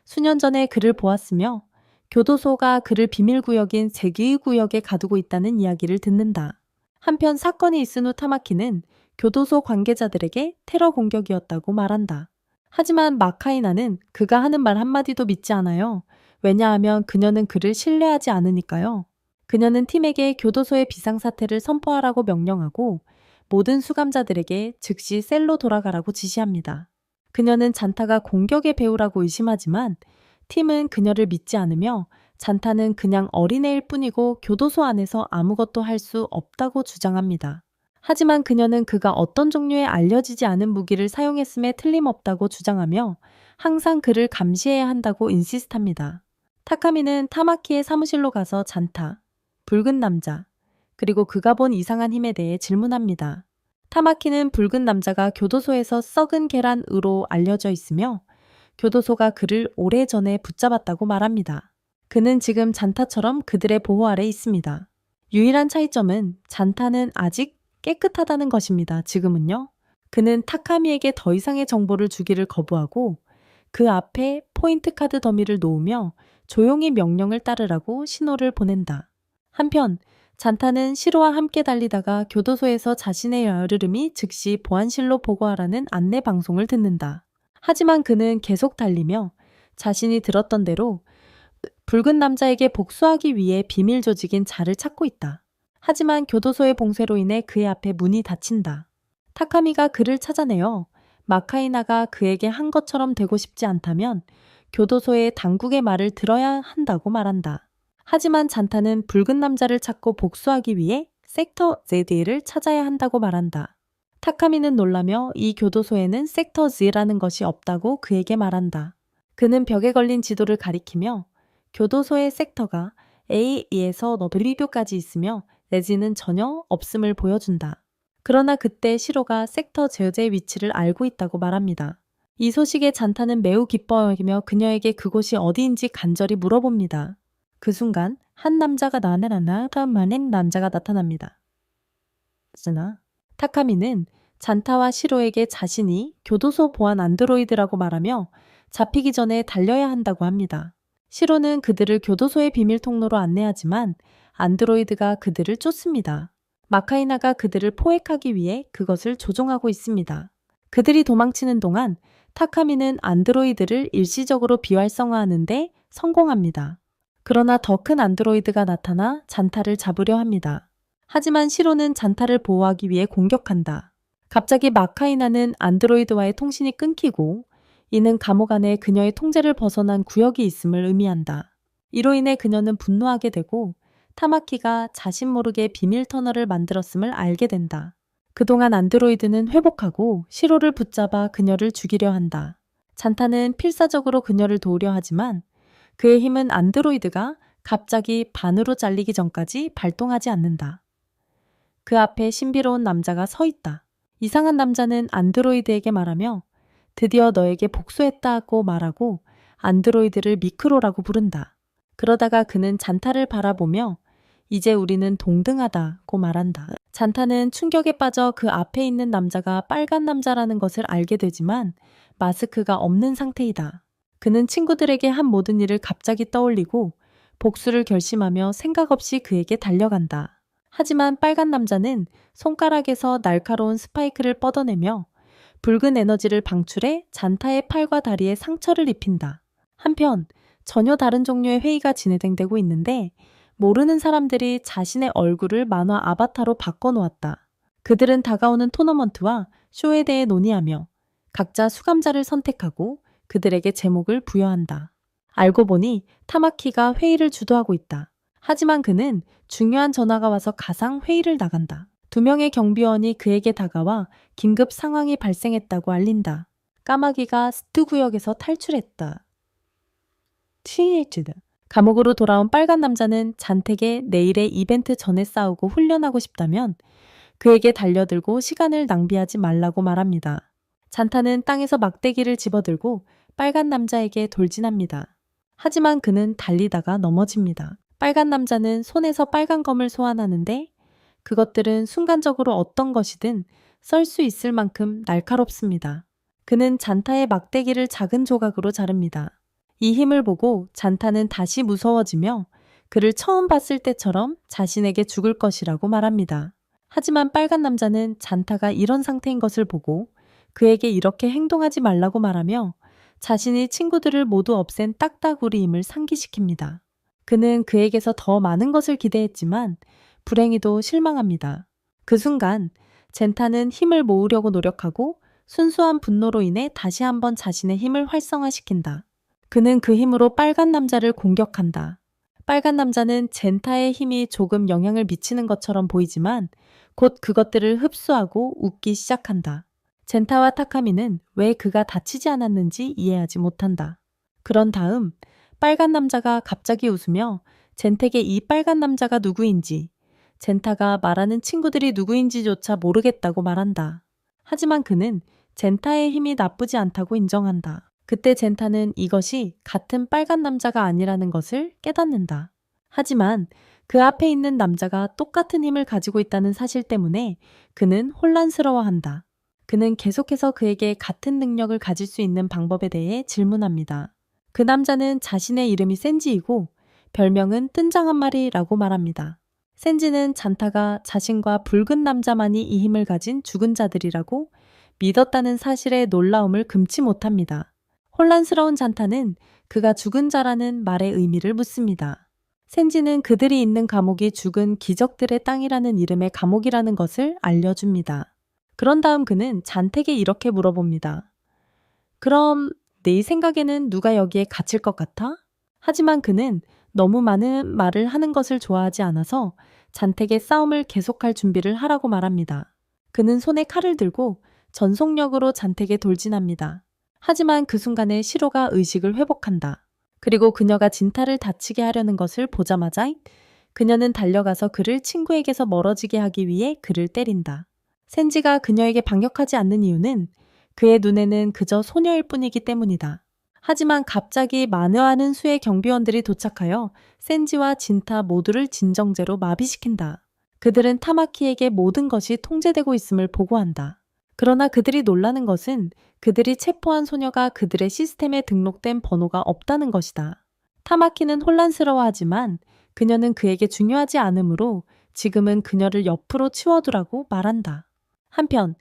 수년 전에 그를 보았으며 교도소가 그를 비밀구역인 세기의 구역에 가두고 있다는 이야기를 듣는다. 한편 사건이 있은 후 타마키는 교도소 관계자들에게 테러 공격이었다고 말한다. 하지만 마카이나는 그가 하는 말 한마디도 믿지 않아요. 왜냐하면 그녀는 그를 신뢰하지 않으니까요. 그녀는 팀에게 교도소의 비상사태를 선포하라고 명령하고 모든 수감자들에게 즉시 셀로 돌아가라고 지시합니다. 그녀는 잔타가 공격의 배우라고 의심하지만 팀은 그녀를 믿지 않으며 잔타는 그냥 어린애일 뿐이고 교도소 안에서 아무것도 할 수 없다고 주장합니다. 하지만 그녀는 그가 어떤 종류의 알려지지 않은 무기를 사용했음에 틀림없다고 주장하며 항상 그를 감시해야 한다고 인시스트합니다. 타카미는 타마키의 사무실로 가서 잔타, 붉은 남자, 그리고 그가 본 이상한 힘에 대해 질문합니다. 타마키는 붉은 남자가 교도소에서 썩은 계란으로 알려져 있으며 교도소가 그를 오래전에 붙잡았다고 말합니다. 그는 지금 잔타처럼 그들의 보호 아래 있습니다. 유일한 차이점은 잔타는 아직 깨끗하다는 것입니다. 지금은요. 그는 타카미에게 더 이상의 정보를 주기를 거부하고 그 앞에 포인트 카드 더미를 놓으며 조용히 명령을 따르라고 신호를 보낸다. 한편 잔타는 시로와 함께 달리다가 교도소에서 자신의 여름이 즉시 보안실로 보고하라는 안내 방송을 듣는다. 하지만 그는 계속 달리며 자신이 들었던 대로 붉은 남자에게 복수하기 위해 비밀 조직인 자를 찾고 있다. 하지만 교도소의 봉쇄로 인해 그의 앞에 문이 닫힌다. 타카미가 그를 찾아내어 마카이나가 그에게 한 것처럼 되고 싶지 않다면 교도소의 당국의 말을 들어야 한다고 말한다. 하지만 잔타는 붉은 남자를 찾고 복수하기 위해 섹터 Z를 찾아야 한다고 말한다. 타카미는 놀라며 이 교도소에는 섹터 Z라는 것이 없다고 그에게 말한다. 그는 벽에 걸린 지도를 가리키며 교도소의 섹터가 A에서 W까지 있으며 Z는 전혀 없음을 보여준다. 그러나 그때 시로가 섹터 Z의 위치를 알고 있다고 말합니다. 이 소식에 잔타는 매우 기뻐하며 그녀에게 그곳이 어디인지 간절히 물어봅니다. 그 순간 한 남자가 나타나는 남자가 나타납니다. 타카미는 잔타와 시로에게 자신이 교도소 보안 안드로이드라고 말하며 잡히기 전에 달려야 한다고 합니다. 시로는 그들을 교도소의 비밀 통로로 안내하지만 안드로이드가 그들을 쫓습니다. 마카이나가 그들을 포획하기 위해 그것을 조종하고 있습니다. 그들이 도망치는 동안 타카미는 안드로이드를 일시적으로 비활성화하는데 성공합니다. 그러나 더 큰 안드로이드가 나타나 잔타를 잡으려 합니다. 하지만 시로는 잔타를 보호하기 위해 공격한다. 갑자기 마카이나는 안드로이드와의 통신이 끊기고 이는 감옥 안에 그녀의 통제를 벗어난 구역이 있음을 의미한다. 이로 인해 그녀는 분노하게 되고 타마키가 자신 모르게 비밀 터널을 만들었음을 알게 된다. 그동안 안드로이드는 회복하고 시로를 붙잡아 그녀를 죽이려 한다. 잔타는 필사적으로 그녀를 도우려 하지만 그의 힘은 안드로이드가 갑자기 반으로 잘리기 전까지 발동하지 않는다. 그 앞에 신비로운 남자가 서 있다. 이상한 남자는 안드로이드에게 말하며 드디어 너에게 복수했다고 말하고 안드로이드를 미크로라고 부른다. 그러다가 그는 잔타를 바라보며 이제 우리는 동등하다고 말한다. 잔타는 충격에 빠져 그 앞에 있는 남자가 빨간 남자라는 것을 알게 되지만 마스크가 없는 상태이다. 그는 친구들에게 한 모든 일을 갑자기 떠올리고 복수를 결심하며 생각 없이 그에게 달려간다. 하지만 빨간 남자는 손가락에서 날카로운 스파이크를 뻗어내며 붉은 에너지를 방출해 잔타의 팔과 다리에 상처를 입힌다. 한편 전혀 다른 종류의 회의가 진행되고 있는데 모르는 사람들이 자신의 얼굴을 만화 아바타로 바꿔놓았다. 그들은 다가오는 토너먼트와 쇼에 대해 논의하며 각자 수감자를 선택하고 그들에게 제목을 부여한다. 알고 보니 타마키가 회의를 주도하고 있다. 하지만 그는 중요한 전화가 와서 가상 회의를 나간다. 2명의 경비원이 그에게 다가와 긴급 상황이 발생했다고 알린다. 까마귀가 스투 구역에서 탈출했다. 티니에이즈드. 감옥으로 돌아온 빨간 남자는 잔택에 내일의 이벤트 전에 싸우고 훈련하고 싶다면 그에게 달려들고 시간을 낭비하지 말라고 말합니다. 잔타는 땅에서 막대기를 집어들고 빨간 남자에게 돌진합니다. 하지만 그는 달리다가 넘어집니다. 빨간 남자는 손에서 빨간 검을 소환하는데 그것들은 순간적으로 어떤 것이든 썰 수 있을 만큼 날카롭습니다. 그는 잔타의 막대기를 작은 조각으로 자릅니다. 이 힘을 보고 잔타는 다시 무서워지며 그를 처음 봤을 때처럼 자신에게 죽을 것이라고 말합니다. 하지만 빨간 남자는 잔타가 이런 상태인 것을 보고 그에게 이렇게 행동하지 말라고 말하며 자신이 친구들을 모두 없앤 딱따구리임을 상기시킵니다. 그는 그에게서 더 많은 것을 기대했지만 불행히도 실망합니다. 그 순간 젠타는 힘을 모으려고 노력하고 순수한 분노로 인해 다시 한번 자신의 힘을 활성화시킨다. 그는 그 힘으로 빨간 남자를 공격한다. 빨간 남자는 젠타의 힘이 조금 영향을 미치는 것처럼 보이지만 곧 그것들을 흡수하고 웃기 시작한다. 젠타와 타카미는 왜 그가 다치지 않았는지 이해하지 못한다. 그런 다음 빨간 남자가 갑자기 웃으며 젠택에 이 빨간 남자가 누구인지, 젠타가 말하는 친구들이 누구인지조차 모르겠다고 말한다. 하지만 그는 젠타의 힘이 나쁘지 않다고 인정한다. 그때 젠타는 이것이 같은 빨간 남자가 아니라는 것을 깨닫는다. 하지만 그 앞에 있는 남자가 똑같은 힘을 가지고 있다는 사실 때문에 그는 혼란스러워한다. 그는 계속해서 그에게 같은 능력을 가질 수 있는 방법에 대해 질문합니다. 그 남자는 자신의 이름이 센지이고 별명은 뜬장 한 마리라고 말합니다. 센지는 잔타가 자신과 붉은 남자만이 이 힘을 가진 죽은 자들이라고 믿었다는 사실에 놀라움을 금치 못합니다. 혼란스러운 잔타는 그가 죽은 자라는 말의 의미를 묻습니다. 센지는 그들이 있는 감옥이 죽은 기적들의 땅이라는 이름의 감옥이라는 것을 알려줍니다. 그런 다음 그는 잔택에 이렇게 물어봅니다. 그럼 내 생각에는 누가 여기에 갇힐 것 같아? 하지만 그는 너무 많은 말을 하는 것을 좋아하지 않아서 잔택의 싸움을 계속할 준비를 하라고 말합니다. 그는 손에 칼을 들고 전속력으로 잔택에 돌진합니다. 하지만 그 순간에 시로가 의식을 회복한다. 그리고 그녀가 진타를 다치게 하려는 것을 보자마자 그녀는 달려가서 그를 친구에게서 멀어지게 하기 위해 그를 때린다. 센지가 그녀에게 반격하지 않는 이유는 그의 눈에는 그저 소녀일 뿐이기 때문이다. 하지만 갑자기 많은 수의 경비원들이 도착하여 센지와 진타 모두를 진정제로 마비시킨다. 그들은 타마키에게 모든 것이 통제되고 있음을 보고한다. 그러나 그들이 놀라는 것은 그들이 체포한 소녀가 그들의 시스템에 등록된 번호가 없다는 것이다. 타마키는 혼란스러워하지만 그녀는 그에게 중요하지 않으므로 지금은 그녀를 옆으로 치워두라고 말한다. 한편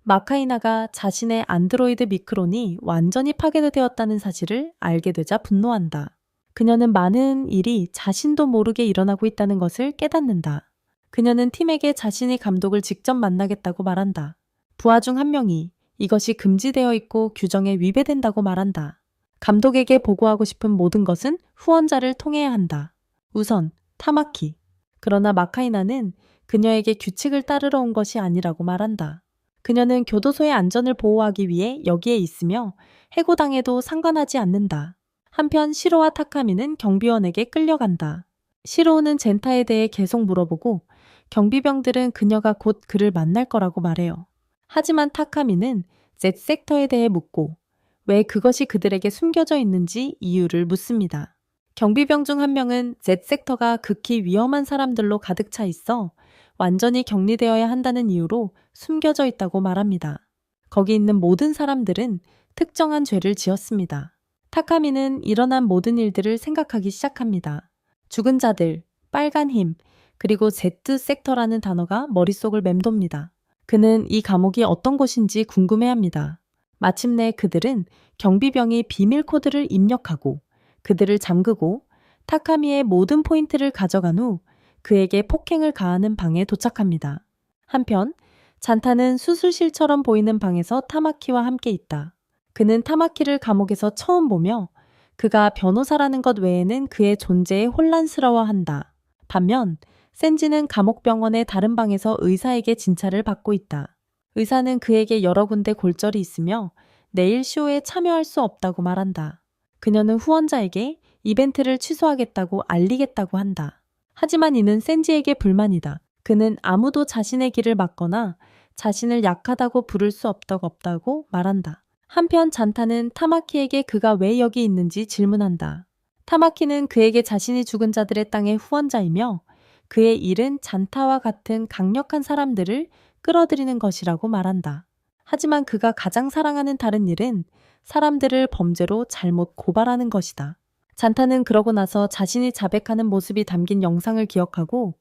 마카이나가 자신의 안드로이드 미크론이 완전히 파괴되었다는 사실을 알게 되자 분노한다. 그녀는 많은 일이 자신도 모르게 일어나고 있다는 것을 깨닫는다. 그녀는 팀에게 자신이 감독을 직접 만나겠다고 말한다. 부하 중 한 명이 이것이 금지되어 있고 규정에 위배된다고 말한다. 감독에게 보고하고 싶은 모든 것은 후원자를 통해야 한다. 우선 타마키. 그러나 마카이나는 그녀에게 규칙을 따르러 온 것이 아니라고 말한다. 그녀는 교도소의 안전을 보호하기 위해 여기에 있으며 해고당해도 상관하지 않는다. 한편 시로와 타카미는 경비원에게 끌려간다. 시로우는 젠타에 대해 계속 물어보고 경비병들은 그녀가 곧 그를 만날 거라고 말해요. 하지만 타카미는 Z섹터에 대해 묻고 왜 그것이 그들에게 숨겨져 있는지 이유를 묻습니다. 경비병 중 한 명은 Z섹터가 극히 위험한 사람들로 가득 차 있어 완전히 격리되어야 한다는 이유로 숨겨져 있다고 말합니다. 거기 있는 모든 사람들은 특정한 죄를 지었습니다. 타카미는 일어난 모든 일들을 생각하기 시작합니다. 죽은 자들, 빨간 힘, 그리고 Z섹터라는 단어가 머릿속을 맴돕니다. 그는 이 감옥이 어떤 곳인지 궁금해합니다. 마침내 그들은 경비병이 비밀 코드를 입력하고 그들을 잠그고 타카미의 모든 포인트를 가져간 후 그에게 폭행을 가하는 방에 도착합니다. 한편 잔타는 수술실처럼 보이는 방에서 타마키와 함께 있다. 그는 타마키를 감옥에서 처음 보며 그가 변호사라는 것 외에는 그의 존재에 혼란스러워한다. 반면 센지는 감옥병원의 다른 방에서 의사에게 진찰을 받고 있다. 의사는 그에게 여러 군데 골절이 있으며 내일 쇼에 참여할 수 없다고 말한다. 그녀는 후원자에게 이벤트를 취소하겠다고 알리겠다고 한다. 하지만 이는 센지에게 불만이다. 그는 아무도 자신의 길을 막거나 자신을 약하다고 부를 수 없다고 말한다. 한편 잔타는 타마키에게 그가 왜 여기 있는지 질문한다. 타마키는 그에게 자신이 죽은 자들의 땅의 후원자이며 그의 일은 잔타와 같은 강력한 사람들을 끌어들이는 것이라고 말한다. 하지만 그가 가장 사랑하는 다른 일은 사람들을 범죄로 잘못 고발하는 것이다. 잔타는 그러고 나서 자신이 자백하는 모습이 담긴 영상을 기억하고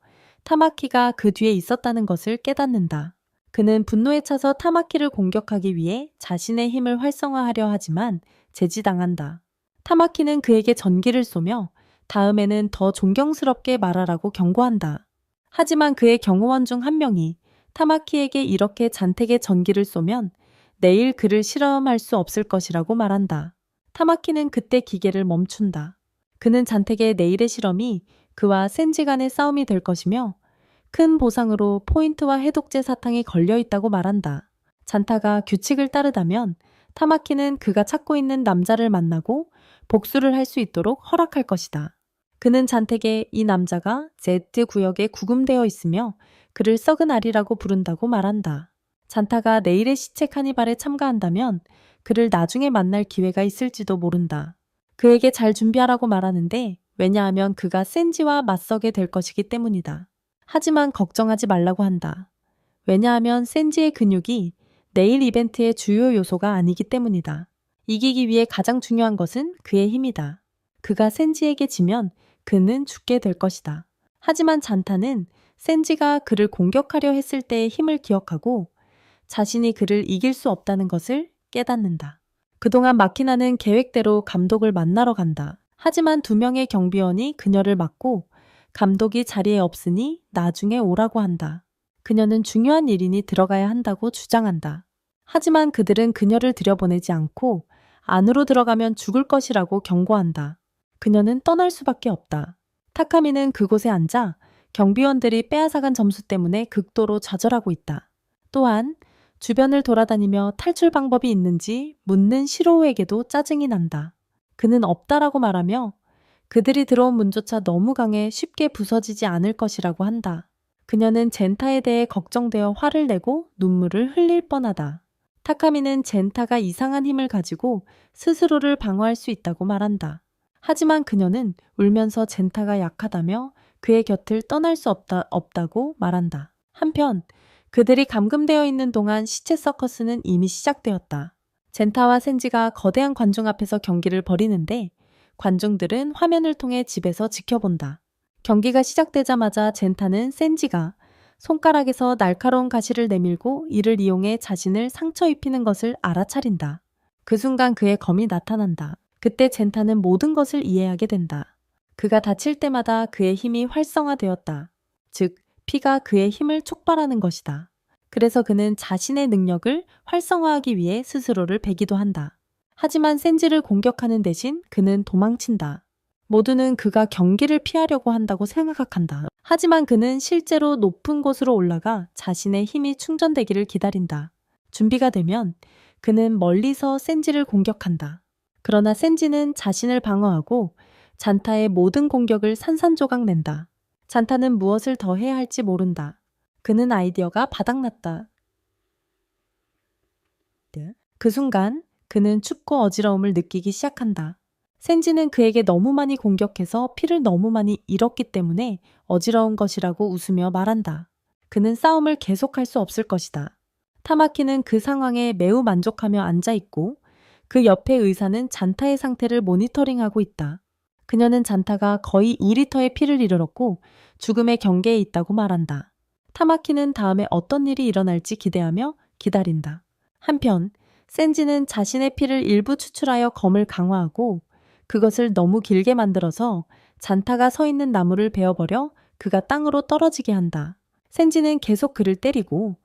타마키가 그 뒤에 있었다는 것을 깨닫는다. 그는 분노에 차서 타마키를 공격하기 위해 자신의 힘을 활성화하려 하지만 제지당한다. 타마키는 그에게 전기를 쏘며 다음에는 더 존경스럽게 말하라고 경고한다. 하지만 그의 경호원 중 한 명이 타마키에게 이렇게 잔택의 전기를 쏘면 내일 그를 실험할 수 없을 것이라고 말한다. 타마키는 그때 기계를 멈춘다. 그는 잔택의 내일의 실험이 그와 센지 간의 싸움이 될 것이며 큰 보상으로 포인트와 해독제 사탕이 걸려 있다고 말한다. 잔타가 규칙을 따르다면 타마키는 그가 찾고 있는 남자를 만나고 복수를 할 수 있도록 허락할 것이다. 그는 잔택에 이 남자가 Z 구역에 구금되어 있으며 그를 썩은 알이라고 부른다고 말한다. 잔타가 내일의 시체 카니발에 참가한다면 그를 나중에 만날 기회가 있을지도 모른다. 그에게 잘 준비하라고 말하는데 왜냐하면 그가 센지와 맞서게 될 것이기 때문이다. 하지만 걱정하지 말라고 한다. 왜냐하면 센지의 근육이 내일 이벤트의 주요 요소가 아니기 때문이다. 이기기 위해 가장 중요한 것은 그의 힘이다. 그가 센지에게 지면 그는 죽게 될 것이다. 하지만 잔타는 센지가 그를 공격하려 했을 때의 힘을 기억하고 자신이 그를 이길 수 없다는 것을 깨닫는다. 그동안 마키나는 계획대로 감독을 만나러 간다. 하지만 2명의 경비원이 그녀를 막고 감독이 자리에 없으니 나중에 오라고 한다. 그녀는 중요한 일이니 들어가야 한다고 주장한다. 하지만 그들은 그녀를 들여보내지 않고 안으로 들어가면 죽을 것이라고 경고한다. 그녀는 떠날 수밖에 없다. 타카미는 그곳에 앉아 경비원들이 빼앗아간 점수 때문에 극도로 좌절하고 있다. 또한 주변을 돌아다니며 탈출 방법이 있는지 묻는 시로우에게도 짜증이 난다. 그는 없다라고 말하며 그들이 들어온 문조차 너무 강해 쉽게 부서지지 않을 것이라고 한다. 그녀는 젠타에 대해 걱정되어 화를 내고 눈물을 흘릴 뻔하다. 타카미는 젠타가 이상한 힘을 가지고 스스로를 방어할 수 있다고 말한다. 하지만 그녀는 울면서 젠타가 약하다며 그의 곁을 떠날 수 없다고 말한다. 한편 그들이 감금되어 있는 동안 시체 서커스는 이미 시작되었다. 젠타와 센지가 거대한 관중 앞에서 경기를 벌이는데 관중들은 화면을 통해 집에서 지켜본다. 경기가 시작되자마자 젠타는 센지가 손가락에서 날카로운 가시를 내밀고 이를 이용해 자신을 상처 입히는 것을 알아차린다. 그 순간 그의 검이 나타난다. 그때 젠타는 모든 것을 이해하게 된다. 그가 다칠 때마다 그의 힘이 활성화되었다. 즉, 피가 그의 힘을 촉발하는 것이다. 그래서 그는 자신의 능력을 활성화하기 위해 스스로를 베기도 한다. 하지만 센지를 공격하는 대신 그는 도망친다. 모두는 그가 경기를 피하려고 한다고 생각한다. 하지만 그는 실제로 높은 곳으로 올라가 자신의 힘이 충전되기를 기다린다. 준비가 되면 그는 멀리서 센지를 공격한다. 그러나 센지는 자신을 방어하고 잔타의 모든 공격을 산산조각 낸다. 잔타는 무엇을 더 해야 할지 모른다. 그는 아이디어가 바닥났다. 그 순간 그는 춥고 어지러움을 느끼기 시작한다. 센지는 그에게 너무 많이 공격해서 피를 너무 많이 잃었기 때문에 어지러운 것이라고 웃으며 말한다. 그는 싸움을 계속할 수 없을 것이다. 타마키는 그 상황에 매우 만족하며 앉아있고 그 옆에 의사는 잔타의 상태를 모니터링하고 있다. 그녀는 잔타가 거의 2리터의 피를 잃었고 죽음의 경계에 있다고 말한다. 타마키는 다음에 어떤 일이 일어날지 기대하며 기다린다. 한편 센지는 자신의 피를 일부 추출하여 검을 강화하고 그것을 너무 길게 만들어서 잔타가 서 있는 나무를 베어버려 그가 땅으로 떨어지게 한다. 센지는 계속 그를 때리고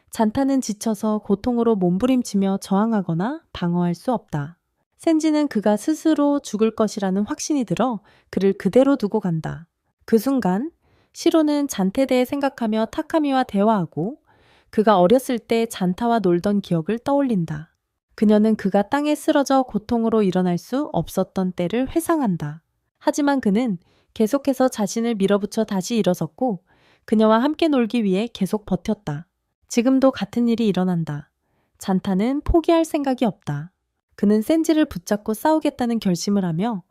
잔타는 지쳐서 고통으로 몸부림치며 저항하거나 방어할 수 없다. 센지는 그가 스스로 죽을 것이라는 확신이 들어 그를 그대로 두고 간다. 그 순간 시로는 잔타에 대해 생각하며 타카미와 대화하고 그가 어렸을 때 잔타와 놀던 기억을 떠올린다. 그녀는 그가 땅에 쓰러져 고통으로 일어날 수 없었던 때를 회상한다. 하지만 그는 계속해서 자신을 밀어붙여 다시 일어섰고 그녀와 함께 놀기 위해 계속 버텼다. 지금도 같은 일이 일어난다. 잔타는 포기할 생각이 없다. 그는 센지를 붙잡고 싸우겠다는 결심을 하며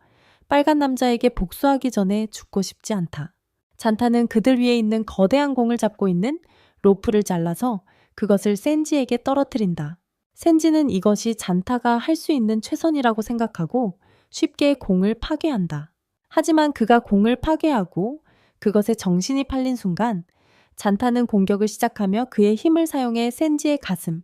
빨간 남자에게 복수하기 전에 죽고 싶지 않다. 잔타는 그들 위에 있는 거대한 공을 잡고 있는 로프를 잘라서 그것을 센지에게 떨어뜨린다. 센지는 이것이 잔타가 할 수 있는 최선이라고 생각하고 쉽게 공을 파괴한다. 하지만 그가 공을 파괴하고 그것에 정신이 팔린 순간 잔타는 공격을 시작하며 그의 힘을 사용해 센지의 가슴,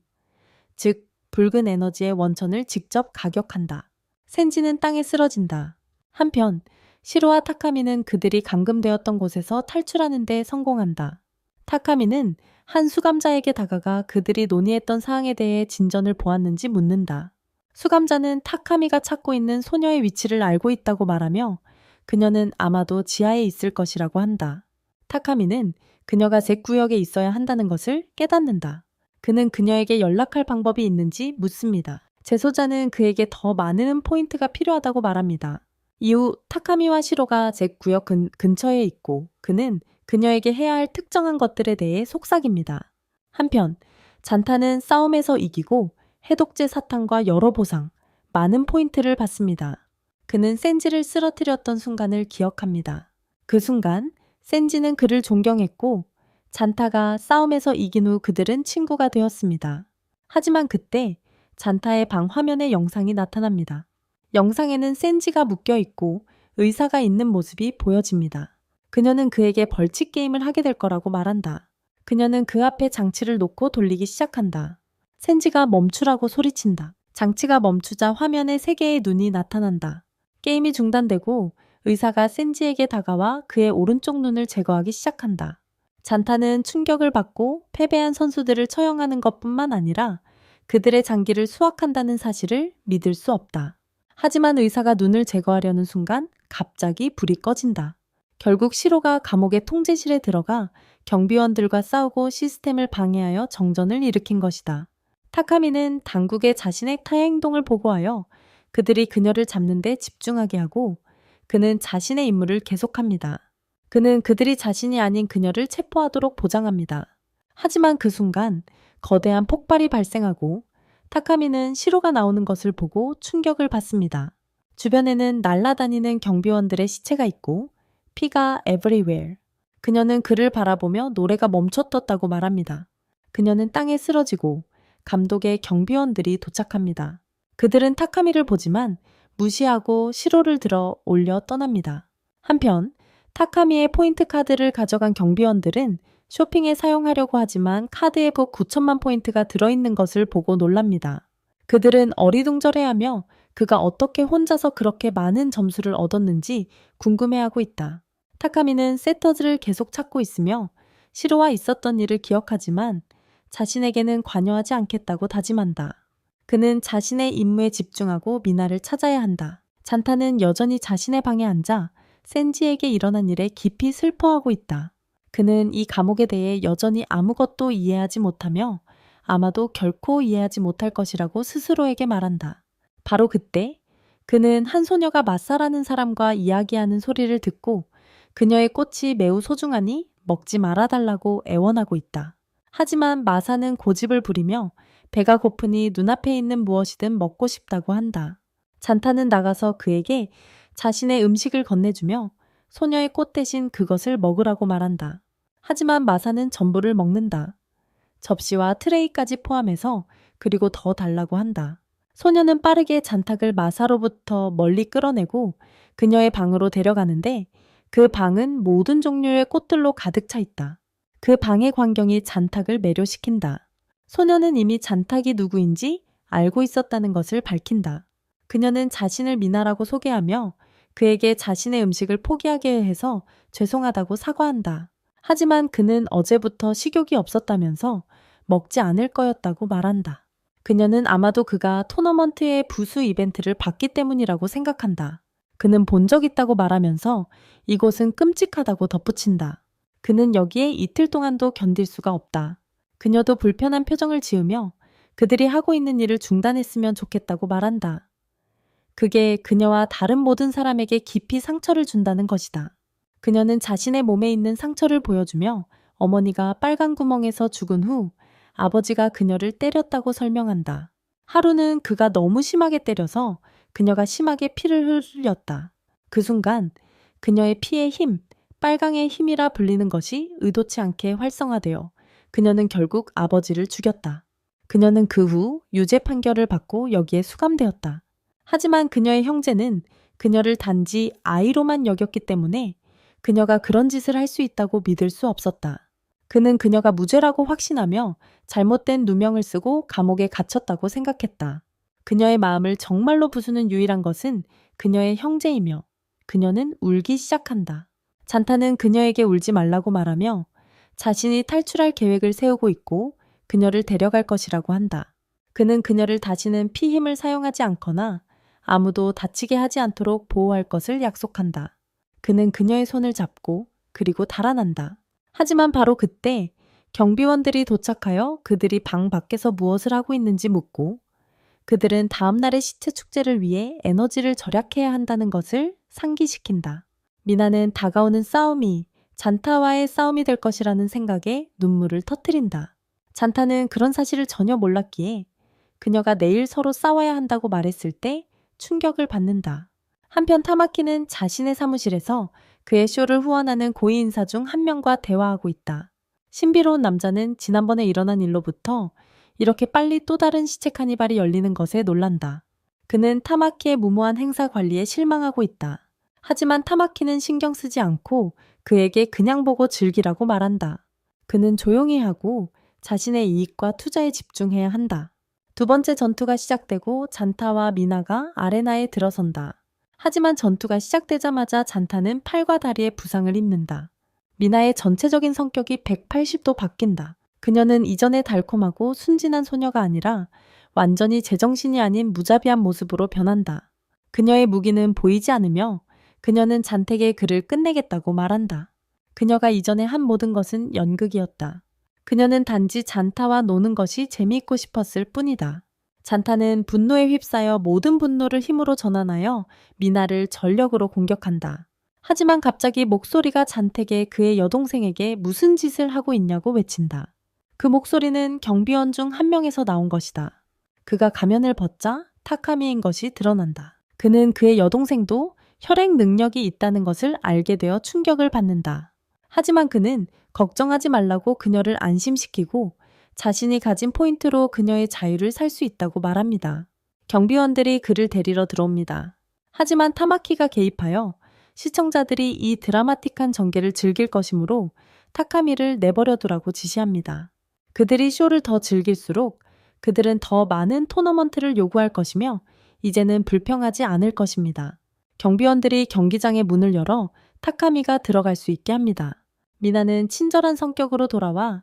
즉 붉은 에너지의 원천을 직접 가격한다. 센지는 땅에 쓰러진다. 한편 시로와 타카미는 그들이 감금되었던 곳에서 탈출하는 데 성공한다. 타카미는 한 수감자에게 다가가 그들이 논의했던 사항에 대해 진전을 보았는지 묻는다. 수감자는 타카미가 찾고 있는 소녀의 위치를 알고 있다고 말하며 그녀는 아마도 지하에 있을 것이라고 한다. 타카미는 그녀가 제 구역에 있어야 한다는 것을 깨닫는다. 그는 그녀에게 연락할 방법이 있는지 묻습니다. 재소자는 그에게 더 많은 포인트가 필요하다고 말합니다. 이후 타카미와 시로가 제 구역 근처에 있고 그는 그녀에게 해야 할 특정한 것들에 대해 속삭입니다. 한편 잔타는 싸움에서 이기고 해독제 사탕과 여러 보상, 많은 포인트를 받습니다. 그는 센지를 쓰러뜨렸던 순간을 기억합니다. 그 순간 센지는 그를 존경했고 잔타가 싸움에서 이긴 후 그들은 친구가 되었습니다. 하지만 그때 잔타의 방 화면에 영상이 나타납니다. 영상에는 센지가 묶여있고 의사가 있는 모습이 보여집니다. 그녀는 그에게 벌칙 게임을 하게 될 거라고 말한다. 그녀는 그 앞에 장치를 놓고 돌리기 시작한다. 센지가 멈추라고 소리친다. 장치가 멈추자 화면에 3개의 눈이 나타난다. 게임이 중단되고 의사가 센지에게 다가와 그의 오른쪽 눈을 제거하기 시작한다. 잔타는 충격을 받고 패배한 선수들을 처형하는 것뿐만 아니라 그들의 장기를 수확한다는 사실을 믿을 수 없다. 하지만 의사가 눈을 제거하려는 순간 갑자기 불이 꺼진다. 결국 시로가 감옥의 통제실에 들어가 경비원들과 싸우고 시스템을 방해하여 정전을 일으킨 것이다. 타카미는 당국에 자신의 행동을 보고하여 그들이 그녀를 잡는 데 집중하게 하고 그는 자신의 임무를 계속합니다. 그는 그들이 자신이 아닌 그녀를 체포하도록 보장합니다. 하지만 그 순간 거대한 폭발이 발생하고 타카미는 시로가 나오는 것을 보고 충격을 받습니다. 주변에는 날아다니는 경비원들의 시체가 있고 피가 everywhere. 그녀는 그를 바라보며 노래가 멈췄었다고 말합니다. 그녀는 땅에 쓰러지고 감독의 경비원들이 도착합니다. 그들은 타카미를 보지만 무시하고 시로를 들어 올려 떠납니다. 한편 타카미의 포인트 카드를 가져간 경비원들은 쇼핑에 사용하려고 하지만 카드에 곧 9천만 포인트가 들어있는 것을 보고 놀랍니다. 그들은 어리둥절해하며 그가 어떻게 혼자서 그렇게 많은 점수를 얻었는지 궁금해하고 있다. 타카미는 세터즈를 계속 찾고 있으며 시로와 있었던 일을 기억하지만 자신에게는 관여하지 않겠다고 다짐한다. 그는 자신의 임무에 집중하고 미나를 찾아야 한다. 잔타는 여전히 자신의 방에 앉아 센지에게 일어난 일에 깊이 슬퍼하고 있다. 그는 이 감옥에 대해 여전히 아무것도 이해하지 못하며 아마도 결코 이해하지 못할 것이라고 스스로에게 말한다. 바로 그때 그는 한 소녀가 마사라는 사람과 이야기하는 소리를 듣고 그녀의 꽃이 매우 소중하니 먹지 말아달라고 애원하고 있다. 하지만 마사는 고집을 부리며 배가 고프니 눈앞에 있는 무엇이든 먹고 싶다고 한다. 잔타는 나가서 그에게 자신의 음식을 건네주며 소녀의 꽃 대신 그것을 먹으라고 말한다. 하지만 마사는 전부를 먹는다. 접시와 트레이까지 포함해서 그리고 더 달라고 한다. 소녀는 빠르게 잔탁을 마사로부터 멀리 끌어내고 그녀의 방으로 데려가는데 그 방은 모든 종류의 꽃들로 가득 차 있다. 그 방의 광경이 잔탁을 매료시킨다. 소녀는 이미 잔탁이 누구인지 알고 있었다는 것을 밝힌다. 그녀는 자신을 미나라고 소개하며 그에게 자신의 음식을 포기하게 해서 죄송하다고 사과한다. 하지만 그는 어제부터 식욕이 없었다면서 먹지 않을 거였다고 말한다. 그녀는 아마도 그가 토너먼트의 부수 이벤트를 봤기 때문이라고 생각한다. 그는 본 적 있다고 말하면서 이곳은 끔찍하다고 덧붙인다. 그는 여기에 이틀 동안도 견딜 수가 없다. 그녀도 불편한 표정을 지으며 그들이 하고 있는 일을 중단했으면 좋겠다고 말한다. 그게 그녀와 다른 모든 사람에게 깊이 상처를 준다는 것이다. 그녀는 자신의 몸에 있는 상처를 보여주며 어머니가 빨간 구멍에서 죽은 후 아버지가 그녀를 때렸다고 설명한다. 하루는 그가 너무 심하게 때려서 그녀가 심하게 피를 흘렸다. 그 순간 그녀의 피의 힘, 빨강의 힘이라 불리는 것이 의도치 않게 활성화되어 그녀는 결국 아버지를 죽였다. 그녀는 그 후 유죄 판결을 받고 여기에 수감되었다. 하지만 그녀의 형제는 그녀를 단지 아이로만 여겼기 때문에 그녀가 그런 짓을 할 수 있다고 믿을 수 없었다. 그는 그녀가 무죄라고 확신하며 잘못된 누명을 쓰고 감옥에 갇혔다고 생각했다. 그녀의 마음을 정말로 부수는 유일한 것은 그녀의 형제이며 그녀는 울기 시작한다. 잔타는 그녀에게 울지 말라고 말하며 자신이 탈출할 계획을 세우고 있고 그녀를 데려갈 것이라고 한다. 그는 그녀를 다시는 피힘을 사용하지 않거나 아무도 다치게 하지 않도록 보호할 것을 약속한다. 그는 그녀의 손을 잡고 그리고 달아난다. 하지만 바로 그때 경비원들이 도착하여 그들이 방 밖에서 무엇을 하고 있는지 묻고 그들은 다음 날의 시체 축제를 위해 에너지를 절약해야 한다는 것을 상기시킨다. 미나는 다가오는 싸움이 잔타와의 싸움이 될 것이라는 생각에 눈물을 터뜨린다. 잔타는 그런 사실을 전혀 몰랐기에 그녀가 내일 서로 싸워야 한다고 말했을 때 충격을 받는다. 한편 타마키는 자신의 사무실에서 그의 쇼를 후원하는 고위 인사 중 한 명과 대화하고 있다. 신비로운 남자는 지난번에 일어난 일로부터 이렇게 빨리 또 다른 시체 카니발이 열리는 것에 놀란다. 그는 타마키의 무모한 행사 관리에 실망하고 있다. 하지만 타마키는 신경 쓰지 않고 그에게 그냥 보고 즐기라고 말한다. 그는 조용히 하고 자신의 이익과 투자에 집중해야 한다. 두 번째 전투가 시작되고 잔타와 미나가 아레나에 들어선다. 하지만 전투가 시작되자마자 잔타는 팔과 다리에 부상을 입는다. 미나의 전체적인 성격이 180도 바뀐다. 그녀는 이전의 달콤하고 순진한 소녀가 아니라 완전히 제정신이 아닌 무자비한 모습으로 변한다. 그녀의 무기는 보이지 않으며 그녀는 잔택의 그를 끝내겠다고 말한다. 그녀가 이전에 한 모든 것은 연극이었다. 그녀는 단지 잔타와 노는 것이 재미있고 싶었을 뿐이다. 잔타는 분노에 휩싸여 모든 분노를 힘으로 전환하여 미나를 전력으로 공격한다. 하지만 갑자기 목소리가 잔택에 그의 여동생에게 무슨 짓을 하고 있냐고 외친다. 그 목소리는 경비원 중 한 명에서 나온 것이다. 그가 가면을 벗자 타카미인 것이 드러난다. 그는 그의 여동생도 혈액 능력이 있다는 것을 알게 되어 충격을 받는다. 하지만 그는 걱정하지 말라고 그녀를 안심시키고 자신이 가진 포인트로 그녀의 자유를 살 수 있다고 말합니다. 경비원들이 그를 데리러 들어옵니다. 하지만 타마키가 개입하여 시청자들이 이 드라마틱한 전개를 즐길 것이므로 타카미를 내버려 두라고 지시합니다. 그들이 쇼를 더 즐길수록 그들은 더 많은 토너먼트를 요구할 것이며 이제는 불평하지 않을 것입니다. 경비원들이 경기장의 문을 열어 타카미가 들어갈 수 있게 합니다. 미나는 친절한 성격으로 돌아와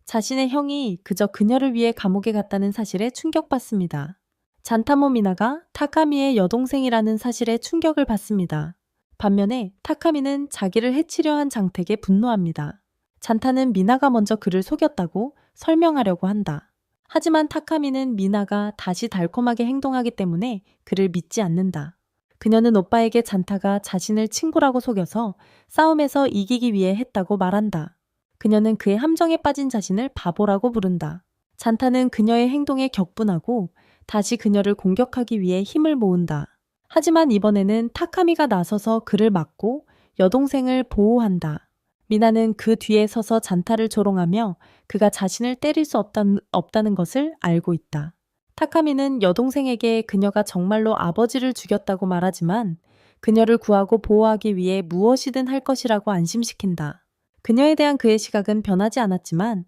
자신의 형이 그저 그녀를 위해 감옥에 갔다는 사실에 충격받습니다. 잔타모 미나가 타카미의 여동생이라는 사실에 충격을 받습니다. 반면에 타카미는 자기를 해치려 한 장택에 분노합니다. 잔타는 미나가 먼저 그를 속였다고 설명하려고 한다. 하지만 타카미는 미나가 다시 달콤하게 행동하기 때문에 그를 믿지 않는다. 그녀는 오빠에게 잔타가 자신을 친구라고 속여서 싸움에서 이기기 위해 했다고 말한다. 그녀는 그의 함정에 빠진 자신을 바보라고 부른다. 잔타는 그녀의 행동에 격분하고 다시 그녀를 공격하기 위해 힘을 모은다. 하지만 이번에는 타카미가 나서서 그를 막고 여동생을 보호한다. 미나는 그 뒤에 서서 잔타를 조롱하며 그가 자신을 때릴 수 없다는 것을 알고 있다. 타카미는 여동생에게 그녀가 정말로 아버지를 죽였다고 말하지만 그녀를 구하고 보호하기 위해 무엇이든 할 것이라고 안심시킨다. 그녀에 대한 그의 시각은 변하지 않았지만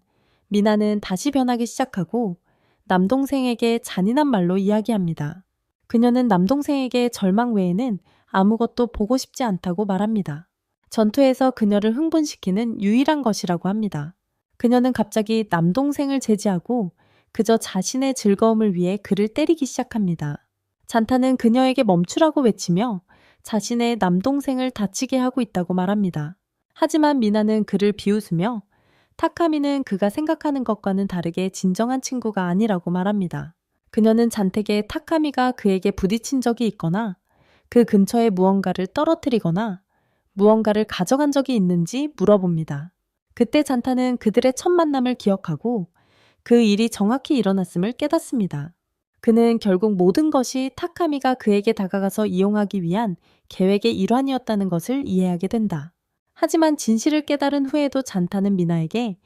미나는 다시 변하기 시작하고 남동생에게 잔인한 말로 이야기합니다. 그녀는 남동생에게 절망 외에는 아무것도 보고 싶지 않다고 말합니다. 전투에서 그녀를 흥분시키는 유일한 것이라고 합니다. 그녀는 갑자기 남동생을 제지하고 그저 자신의 즐거움을 위해 그를 때리기 시작합니다. 잔타는 그녀에게 멈추라고 외치며 자신의 남동생을 다치게 하고 있다고 말합니다. 하지만 미나는 그를 비웃으며 타카미는 그가 생각하는 것과는 다르게 진정한 친구가 아니라고 말합니다. 그녀는 잔택에 타카미가 그에게 부딪힌 적이 있거나 그 근처에 무언가를 떨어뜨리거나 무언가를 가져간 적이 있는지 물어봅니다. 그때 잔타는 그들의 첫 만남을 기억하고 그 일이 정확히 일어났음을 깨닫습니다. 그는 결국 모든 것이 타카미가 그에게 다가가서 이용하기 위한 계획의 일환이었다는 것을 이해하게 된다. 하지만 진실을 깨달은 후에도 잔타는 미나에게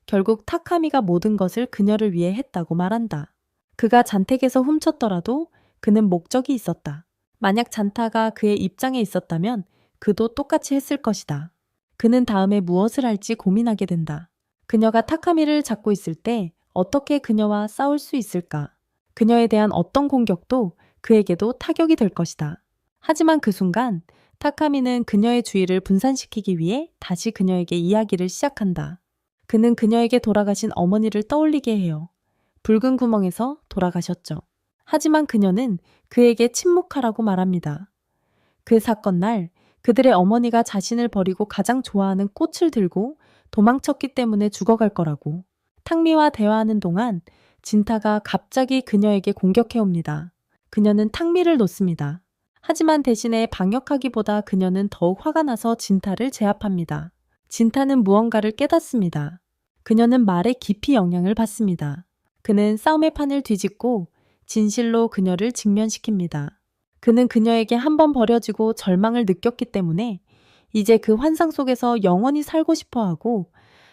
결국 타카미가 모든 것을 그녀를 위해 했다고 말한다. 그가 잔택에서 훔쳤더라도 그는 목적이 있었다. 만약 잔타가 그의 입장에 있었다면 그도 똑같이 했을 것이다. 그는 다음에 무엇을 할지 고민하게 된다. 그녀가 타카미를 잡고 있을 때 어떻게 그녀와 싸울 수 있을까? 그녀에 대한 어떤 공격도 그에게도 타격이 될 것이다. 하지만 그 순간 타카미는 그녀의 주의를 분산시키기 위해 다시 그녀에게 이야기를 시작한다. 그는 그녀에게 돌아가신 어머니를 떠올리게 해요. 붉은 구멍에서 돌아가셨죠. 하지만 그녀는 그에게 침묵하라고 말합니다. 그 사건 날 그들의 어머니가 자신을 버리고 가장 좋아하는 꽃을 들고 도망쳤기 때문에 죽어갈 거라고. 탕미와 대화하는 동안 진타가 갑자기 그녀에게 공격해옵니다. 그녀는 탕미를 놓습니다. 하지만 대신에 방역하기보다 그녀는 더욱 화가 나서 진타를 제압합니다. 진타는 무언가를 깨닫습니다. 그녀는 말에 깊이 영향을 받습니다. 그는 싸움의 판을 뒤집고 진실로 그녀를 직면시킵니다. 그는 그녀에게 한 번 버려지고 절망을 느꼈기 때문에 이제 그 환상 속에서 영원히 살고 싶어 하고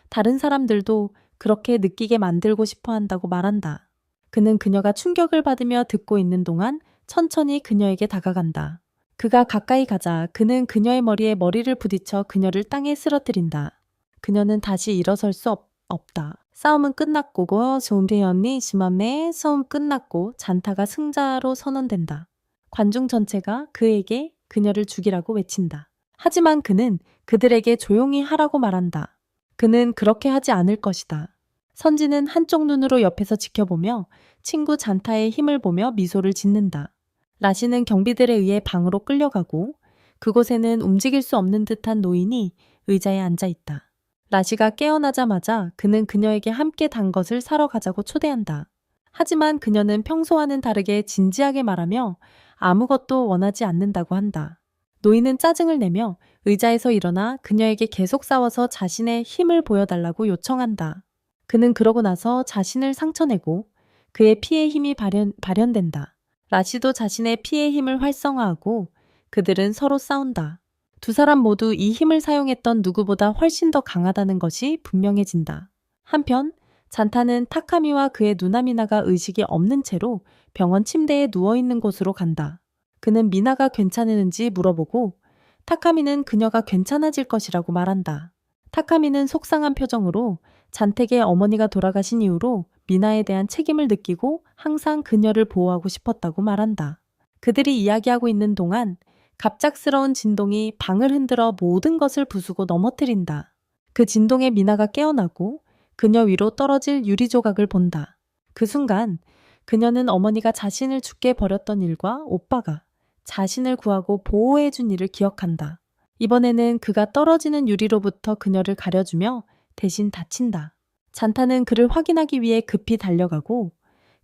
다른 사람들도 그렇게 느끼게 만들고 싶어 한다고 말한다. 그는 그녀가 충격을 받으며 듣고 있는 동안 천천히 그녀에게 다가간다. 그가 가까이 가자 그는 그녀의 머리에 머리를 부딪혀 그녀를 땅에 쓰러뜨린다. 그녀는 다시 일어설 수 없다. 싸움은 끝났고 좀비 언니 시마메 싸움 끝났고 잔타가 승자로 선언된다. 관중 전체가 그에게 그녀를 죽이라고 외친다. 하지만 그는 그들에게 조용히 하라고 말한다. 그는 그렇게 하지 않을 것이다. 선지는 한쪽 눈으로 옆에서 지켜보며 친구 잔타의 힘을 보며 미소를 짓는다. 라시는 경비들에 의해 방으로 끌려가고 그곳에는 움직일 수 없는 듯한 노인이 의자에 앉아 있다. 라시가 깨어나자마자 그는 그녀에게 함께 단 것을 사러 가자고 초대한다. 하지만 그녀는 평소와는 다르게 진지하게 말하며 아무것도 원하지 않는다고 한다. 노인은 짜증을 내며 의자에서 일어나 그녀에게 계속 싸워서 자신의 힘을 보여달라고 요청한다. 그는 그러고 나서 자신을 상처내고 그의 피의 힘이 발현된다. 라시도 자신의 피의 힘을 활성화하고 그들은 서로 싸운다. 두 사람 모두 이 힘을 사용했던 누구보다 훨씬 더 강하다는 것이 분명해진다. 한편 잔타는 타카미와 그의 누나 미나가 의식이 없는 채로 병원 침대에 누워있는 곳으로 간다. 그는 미나가 괜찮은지 물어보고 타카미는 그녀가 괜찮아질 것이라고 말한다. 타카미는 속상한 표정으로 잔택의 어머니가 돌아가신 이후로 미나에 대한 책임을 느끼고 항상 그녀를 보호하고 싶었다고 말한다. 그들이 이야기하고 있는 동안 갑작스러운 진동이 방을 흔들어 모든 것을 부수고 넘어뜨린다. 그 진동에 미나가 깨어나고 그녀 위로 떨어질 유리 조각을 본다. 그 순간 그녀는 어머니가 자신을 죽게 버렸던 일과 오빠가 자신을 구하고 보호해준 일을 기억한다. 이번에는 그가 떨어지는 유리로부터 그녀를 가려주며 대신 다친다. 잔타는 그를 확인하기 위해 급히 달려가고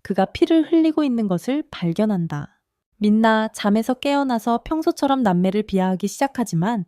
그가 피를 흘리고 있는 것을 발견한다. 민나 잠에서 깨어나서 평소처럼 남매를 비하하기 시작하지만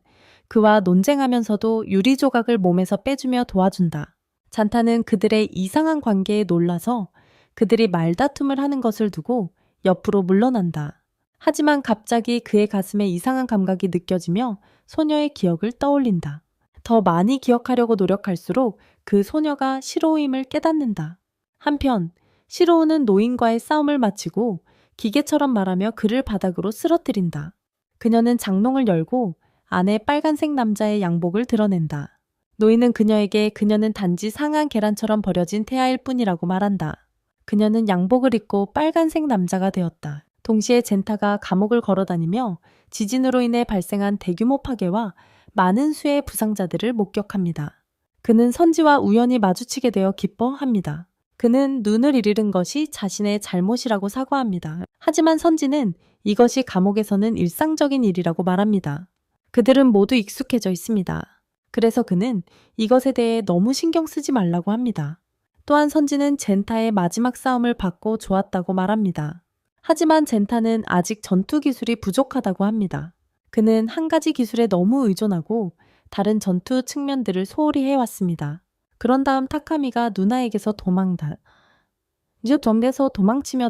그와 논쟁하면서도 유리 조각을 몸에서 빼주며 도와준다. 잔타는 그들의 이상한 관계에 놀라서 그들이 말다툼을 하는 것을 두고 옆으로 물러난다. 하지만 갑자기 그의 가슴에 이상한 감각이 느껴지며 소녀의 기억을 떠올린다. 더 많이 기억하려고 노력할수록 그 소녀가 시로우임을 깨닫는다. 한편 시로우는 노인과의 싸움을 마치고 기계처럼 말하며 그를 바닥으로 쓰러뜨린다. 그녀는 장롱을 열고 안에 빨간색 남자의 양복을 드러낸다. 노인은 그녀에게 그녀는 단지 상한 계란처럼 버려진 태아일 뿐이라고 말한다. 그녀는 양복을 입고 빨간색 남자가 되었다. 동시에 젠타가 감옥을 걸어다니며 지진으로 인해 발생한 대규모 파괴와 많은 수의 부상자들을 목격합니다. 그는 선지와 우연히 마주치게 되어 기뻐합니다. 그는 눈을 잃은 것이 자신의 잘못이라고 사과합니다. 하지만 선지는 이것이 감옥에서는 일상적인 일이라고 말합니다. 그들은 모두 익숙해져 있습니다. 그래서 그는 이것에 대해 너무 신경 쓰지 말라고 합니다. 또한 선지는 젠타의 마지막 싸움을 받고 좋았다고 말합니다. 하지만 젠타는 아직 전투 기술이 부족하다고 합니다. 그는 한 가지 기술에 너무 의존하고 다른 전투 측면들을 소홀히 해왔습니다. 그런 다음 타카미가 누나에게서 이제 정대에서 도망치며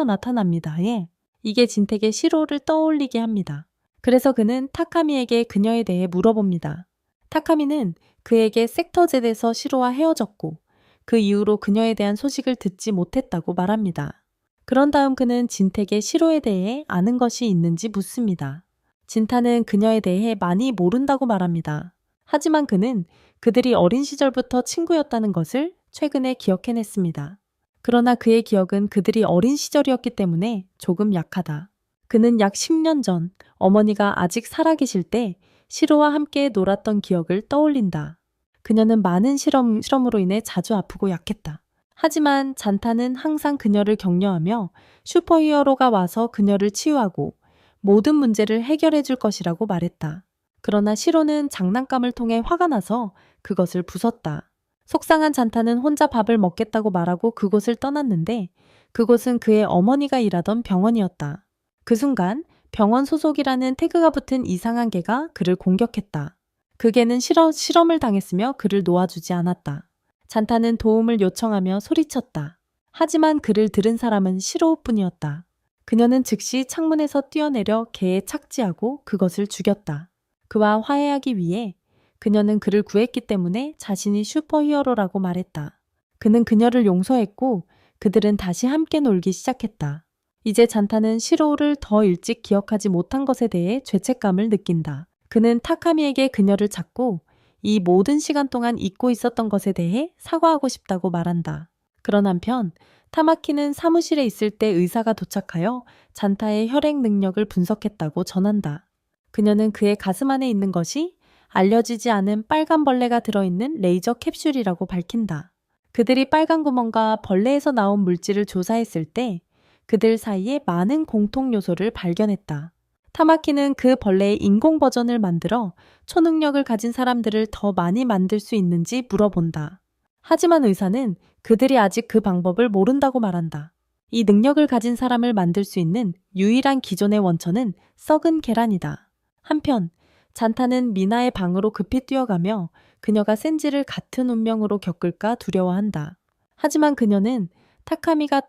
나타납니다. 예. 이게 진택의 시로를 떠올리게 합니다. 그래서 그는 타카미에게 그녀에 대해 물어봅니다. 타카미는 그에게 섹터젯에서 시로와 헤어졌고 그 이후로 그녀에 대한 소식을 듣지 못했다고 말합니다. 그런 다음 그는 진택의 시로에 대해 아는 것이 있는지 묻습니다. 진타는 그녀에 대해 많이 모른다고 말합니다. 하지만 그는 그들이 어린 시절부터 친구였다는 것을 최근에 기억해냈습니다. 그러나 그의 기억은 그들이 어린 시절이었기 때문에 조금 약하다. 그는 약 10년 전 어머니가 아직 살아계실 때 시로와 함께 놀았던 기억을 떠올린다. 그녀는 많은 실험으로 인해 자주 아프고 약했다. 하지만 잔타는 항상 그녀를 격려하며 슈퍼히어로가 와서 그녀를 치유하고 모든 문제를 해결해 줄 것이라고 말했다. 그러나 시로는 장난감을 통해 화가 나서 그것을 부쉈다. 속상한 잔타는 혼자 밥을 먹겠다고 말하고 그곳을 떠났는데 그곳은 그의 어머니가 일하던 병원이었다. 그 순간 병원 소속이라는 태그가 붙은 이상한 개가 그를 공격했다. 그 개는 실험을 당했으며 그를 놓아주지 않았다. 잔타는 도움을 요청하며 소리쳤다. 하지만 그를 들은 사람은 시로우뿐이었다. 그녀는 즉시 창문에서 뛰어내려 개에 착지하고 그것을 죽였다. 그와 화해하기 위해 그녀는 그를 구했기 때문에 자신이 슈퍼히어로라고 말했다. 그는 그녀를 용서했고 그들은 다시 함께 놀기 시작했다. 이제 잔타는 시로우를 더 일찍 기억하지 못한 것에 대해 죄책감을 느낀다. 그는 타카미에게 그녀를 찾고 이 모든 시간 동안 잊고 있었던 것에 대해 사과하고 싶다고 말한다. 그런 한편 타마키는 사무실에 있을 때 의사가 도착하여 잔타의 혈액 능력을 분석했다고 전한다. 그녀는 그의 가슴 안에 있는 것이 알려지지 않은 빨간 벌레가 들어있는 레이저 캡슐이라고 밝힌다. 그들이 빨간 구멍과 벌레에서 나온 물질을 조사했을 때 그들 사이에 많은 공통 요소를 발견했다. 타마키는 그 벌레의 인공 버전을 만들어 초능력을 가진 사람들을 더 많이 만들 수 있는지 물어본다. 하지만 의사는 그들이 아직 그 방법을 모른다고 말한다. 이 능력을 가진 사람을 만들 수 있는 유일한 기존의 원천은 썩은 계란이다. 한편 잔타는 미나의 방으로 급히 뛰어가며 그녀가 센지를 같은 운명으로 겪을까 두려워한다. 하지만 그녀는 타카미가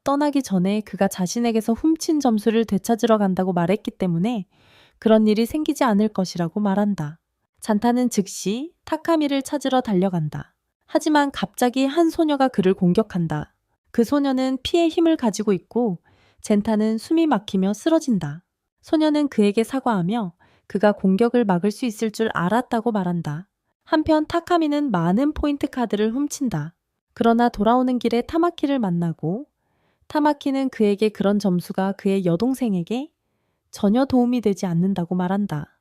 떠나기 전에 그가 자신에게서 훔친 점수를 되찾으러 간다고 말했기 때문에 그런 일이 생기지 않을 것이라고 말한다. 잔타는 즉시 타카미를 찾으러 달려간다. 하지만 갑자기 한 소녀가 그를 공격한다. 그 소녀는 피의 힘을 가지고 있고 젠타는 숨이 막히며 쓰러진다. 소녀는 그에게 사과하며 그가 공격을 막을 수 있을 줄 알았다고 말한다. 한편 타카미는 많은 포인트 카드를 훔친다. 그러나 돌아오는 길에 타마키를 만나고 타마키는 그에게 그런 점수가 그의 여동생에게 전혀 도움이 되지 않는다고 말한다.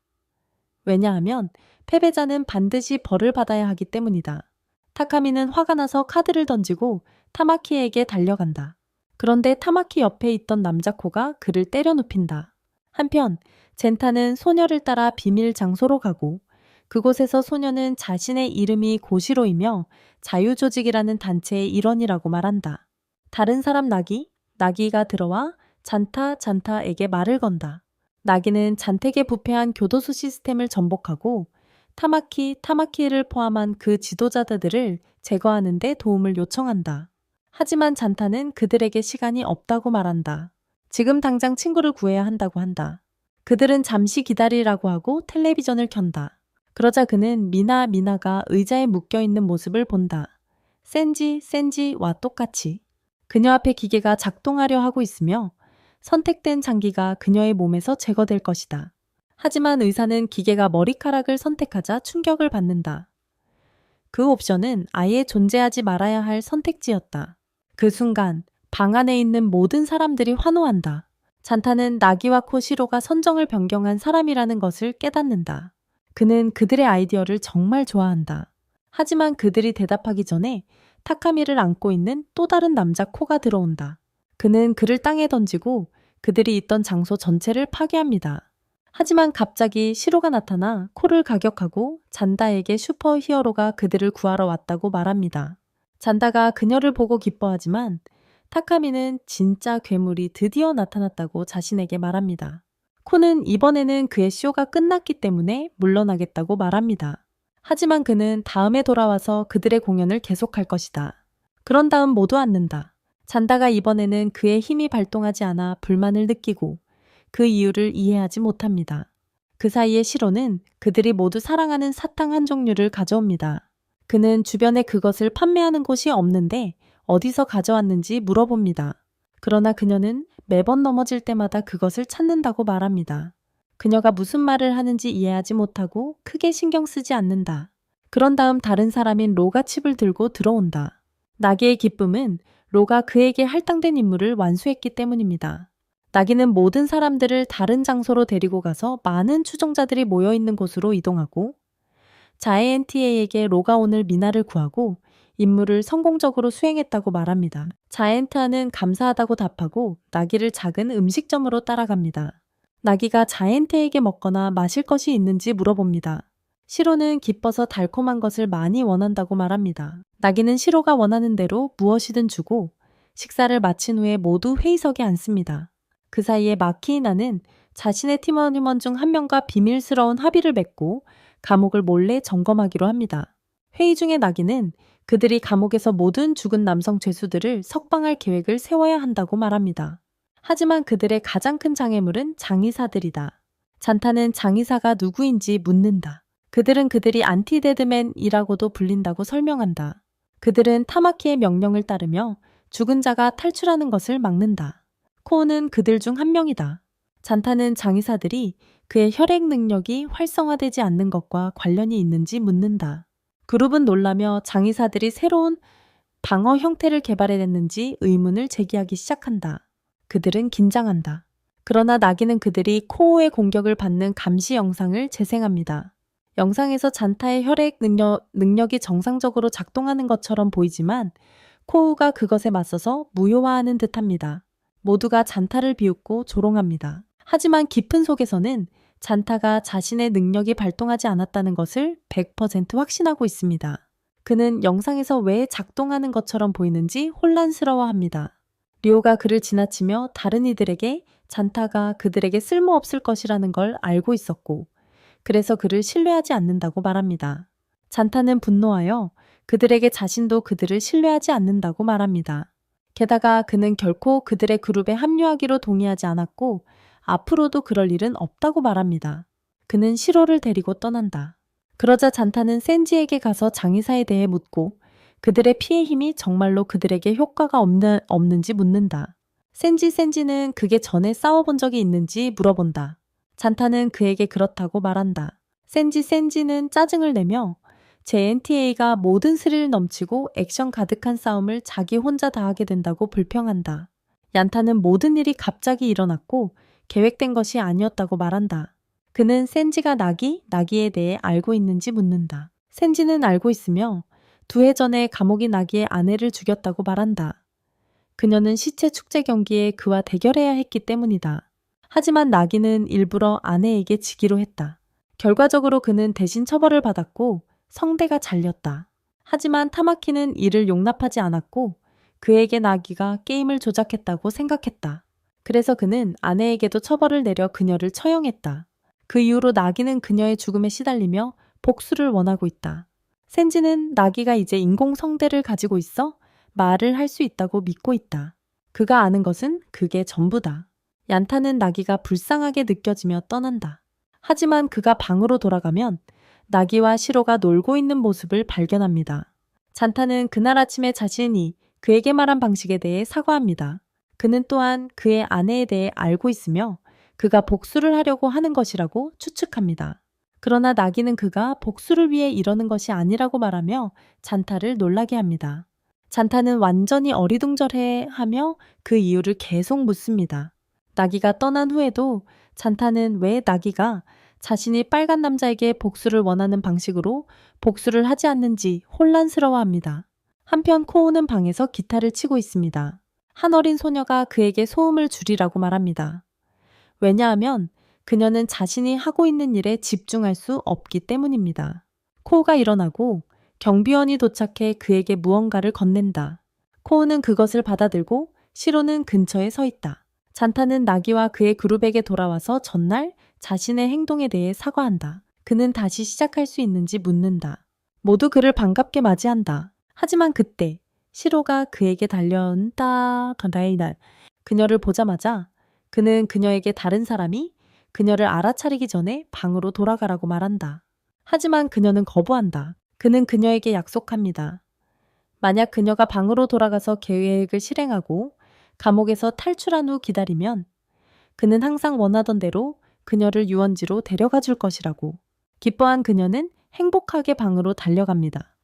왜냐하면 패배자는 반드시 벌을 받아야 하기 때문이다. 타카미는 화가 나서 카드를 던지고 타마키에게 달려간다. 그런데 타마키 옆에 있던 남자 코가 그를 때려 눕힌다. 한편 젠타는 소녀를 따라 비밀 장소로 가고 그곳에서 소녀는 자신의 이름이 고시로이며 자유조직이라는 단체의 일원이라고 말한다. 다른 사람 나기가 들어와 잔타에게 말을 건다. 나기는 잔택에 부패한 교도소 시스템을 전복하고 타마키를 포함한 그 지도자들을 제거하는 데 도움을 요청한다. 하지만 잔타는 그들에게 시간이 없다고 말한다. 지금 당장 친구를 구해야 한다고 한다. 그들은 잠시 기다리라고 하고 텔레비전을 켠다. 그러자 그는 미나가 의자에 묶여있는 모습을 본다. 센지와 똑같이. 그녀 앞에 기계가 작동하려 하고 있으며 선택된 장기가 그녀의 몸에서 제거될 것이다. 하지만 의사는 기계가 머리카락을 선택하자 충격을 받는다. 그 옵션은 아예 존재하지 말아야 할 선택지였다. 그 순간 방 안에 있는 모든 사람들이 환호한다. 잔타는 나기와 코시로가 선정을 변경한 사람이라는 것을 깨닫는다. 그는 그들의 아이디어를 정말 좋아한다. 하지만 그들이 대답하기 전에 타카미를 안고 있는 또 다른 남자 코가 들어온다. 그는 그를 땅에 던지고 그들이 있던 장소 전체를 파괴합니다. 하지만 갑자기 시로가 나타나 코를 가격하고 잔다에게 슈퍼히어로가 그들을 구하러 왔다고 말합니다. 잔다가 그녀를 보고 기뻐하지만 타카미는 진짜 괴물이 드디어 나타났다고 자신에게 말합니다. 코는 이번에는 그의 쇼가 끝났기 때문에 물러나겠다고 말합니다. 하지만 그는 다음에 돌아와서 그들의 공연을 계속할 것이다. 그런 다음 모두 앉는다. 잔다가 이번에는 그의 힘이 발동하지 않아 불만을 느끼고 그 이유를 이해하지 못합니다. 그 사이에 시로는 그들이 모두 사랑하는 사탕 한 종류를 가져옵니다. 그는 주변에 그것을 판매하는 곳이 없는데 어디서 가져왔는지 물어봅니다. 그러나 그녀는 매번 넘어질 때마다 그것을 찾는다고 말합니다. 그녀가 무슨 말을 하는지 이해하지 못하고 크게 신경 쓰지 않는다. 그런 다음 다른 사람인 로가 칩을 들고 들어온다. 나기의 기쁨은 로가 그에게 할당된 임무를 완수했기 때문입니다. 나기는 모든 사람들을 다른 장소로 데리고 가서 많은 추종자들이 모여있는 곳으로 이동하고 자이엔티에이에게 로가 오늘 미나를 구하고 임무를 성공적으로 수행했다고 말합니다. 자이엔트아는 감사하다고 답하고 나기를 작은 음식점으로 따라갑니다. 나기가 자이엔트에게 먹거나 마실 것이 있는지 물어봅니다. 시로는 기뻐서 달콤한 것을 많이 원한다고 말합니다. 나기는 시로가 원하는 대로 무엇이든 주고 식사를 마친 후에 모두 회의석에 앉습니다. 그 사이에 마키이나는 자신의 팀원 중 한 명과 비밀스러운 합의를 맺고 감옥을 몰래 점검하기로 합니다. 회의 중에 나기는 그들이 감옥에서 모든 죽은 남성 죄수들을 석방할 계획을 세워야 한다고 말합니다. 하지만 그들의 가장 큰 장애물은 장의사들이다. 잔타는 장의사가 누구인지 묻는다. 그들은 그들이 안티데드맨이라고도 불린다고 설명한다. 그들은 타마키의 명령을 따르며 죽은 자가 탈출하는 것을 막는다. 코우는 그들 중 한 명이다. 잔타는 장의사들이 그의 혈액 능력이 활성화되지 않는 것과 관련이 있는지 묻는다. 그룹은 놀라며 장의사들이 새로운 방어 형태를 개발해냈는지 의문을 제기하기 시작한다. 그들은 긴장한다. 그러나 나기는 그들이 코우의 공격을 받는 감시 영상을 재생합니다. 영상에서 잔타의 혈액 능력이 정상적으로 작동하는 것처럼 보이지만 코우가 그것에 맞서서 무효화하는 듯합니다. 모두가 잔타를 비웃고 조롱합니다. 하지만 깊은 속에서는 잔타가 자신의 능력이 발동하지 않았다는 것을 100% 확신하고 있습니다. 그는 영상에서 왜 작동하는 것처럼 보이는지 혼란스러워합니다. 리오가 그를 지나치며 다른 이들에게 잔타가 그들에게 쓸모없을 것이라는 걸 알고 있었고 그래서 그를 신뢰하지 않는다고 말합니다. 잔타는 분노하여 그들에게 자신도 그들을 신뢰하지 않는다고 말합니다. 게다가 그는 결코 그들의 그룹에 합류하기로 동의하지 않았고 앞으로도 그럴 일은 없다고 말합니다. 그는 시로를 데리고 떠난다. 그러자 잔타는 센지에게 가서 장의사에 대해 묻고 그들의 피의 힘이 정말로 그들에게 효과가 없는지 묻는다. 센지는 그게 전에 싸워본 적이 있는지 물어본다. 잔타는 그에게 그렇다고 말한다. 센지는 짜증을 내며 JNTA가 모든 스릴 넘치고 액션 가득한 싸움을 자기 혼자 다 하게 된다고 불평한다. 얀타는 모든 일이 갑자기 일어났고 계획된 것이 아니었다고 말한다. 그는 센지가 나기에 대해 알고 있는지 묻는다. 센지는 알고 있으며 2해 전에 감옥이 나기의 아내를 죽였다고 말한다. 그녀는 시체 축제 경기에 그와 대결해야 했기 때문이다. 하지만 나기는 일부러 아내에게 지기로 했다. 결과적으로 그는 대신 처벌을 받았고 성대가 잘렸다. 하지만 타마키는 이를 용납하지 않았고 그에게 나기가 게임을 조작했다고 생각했다. 그래서 그는 아내에게도 처벌을 내려 그녀를 처형했다. 그 이후로 나기는 그녀의 죽음에 시달리며 복수를 원하고 있다. 센지는 나기가 이제 인공성대를 가지고 있어 말을 할 수 있다고 믿고 있다. 그가 아는 것은 그게 전부다. 얀타는 나기가 불쌍하게 느껴지며 떠난다. 하지만 그가 방으로 돌아가면 나기와 시로가 놀고 있는 모습을 발견합니다. 잔타는 그날 아침에 자신이 그에게 말한 방식에 대해 사과합니다. 그는 또한 그의 아내에 대해 알고 있으며 그가 복수를 하려고 하는 것이라고 추측합니다. 그러나 나기는 그가 복수를 위해 이러는 것이 아니라고 말하며 잔타를 놀라게 합니다. 잔타는 완전히 어리둥절해하며 그 이유를 계속 묻습니다. 나기가 떠난 후에도 잔타는 왜 나기가 자신이 빨간 남자에게 복수를 원하는 방식으로 복수를 하지 않는지 혼란스러워합니다. 한편 코우는 방에서 기타를 치고 있습니다. 한 어린 소녀가 그에게 소음을 줄이라고 말합니다. 왜냐하면 그녀는 자신이 하고 있는 일에 집중할 수 없기 때문입니다. 코우가 일어나고 경비원이 도착해 그에게 무언가를 건넨다. 코우는 그것을 받아들고 시로는 근처에 서 있다. 잔타는 나기와 그의 그룹에게 돌아와서 전날 자신의 행동에 대해 사과한다. 그는 다시 시작할 수 있는지 묻는다. 모두 그를 반갑게 맞이한다. 하지만 그때 시로가 그에게 달려온다. 그녀를 보자마자 그는 그녀에게 다른 사람이 그녀를 알아차리기 전에 방으로 돌아가라고 말한다. 하지만 그녀는 거부한다. 그는 그녀에게 약속합니다. 만약 그녀가 방으로 돌아가서 계획을 실행하고 감옥에서 탈출한 후 기다리면 그는 항상 원하던 대로 그녀를 유원지로 데려가 줄 것이라고. 기뻐한 그녀는 행복하게 방으로 달려갑니다.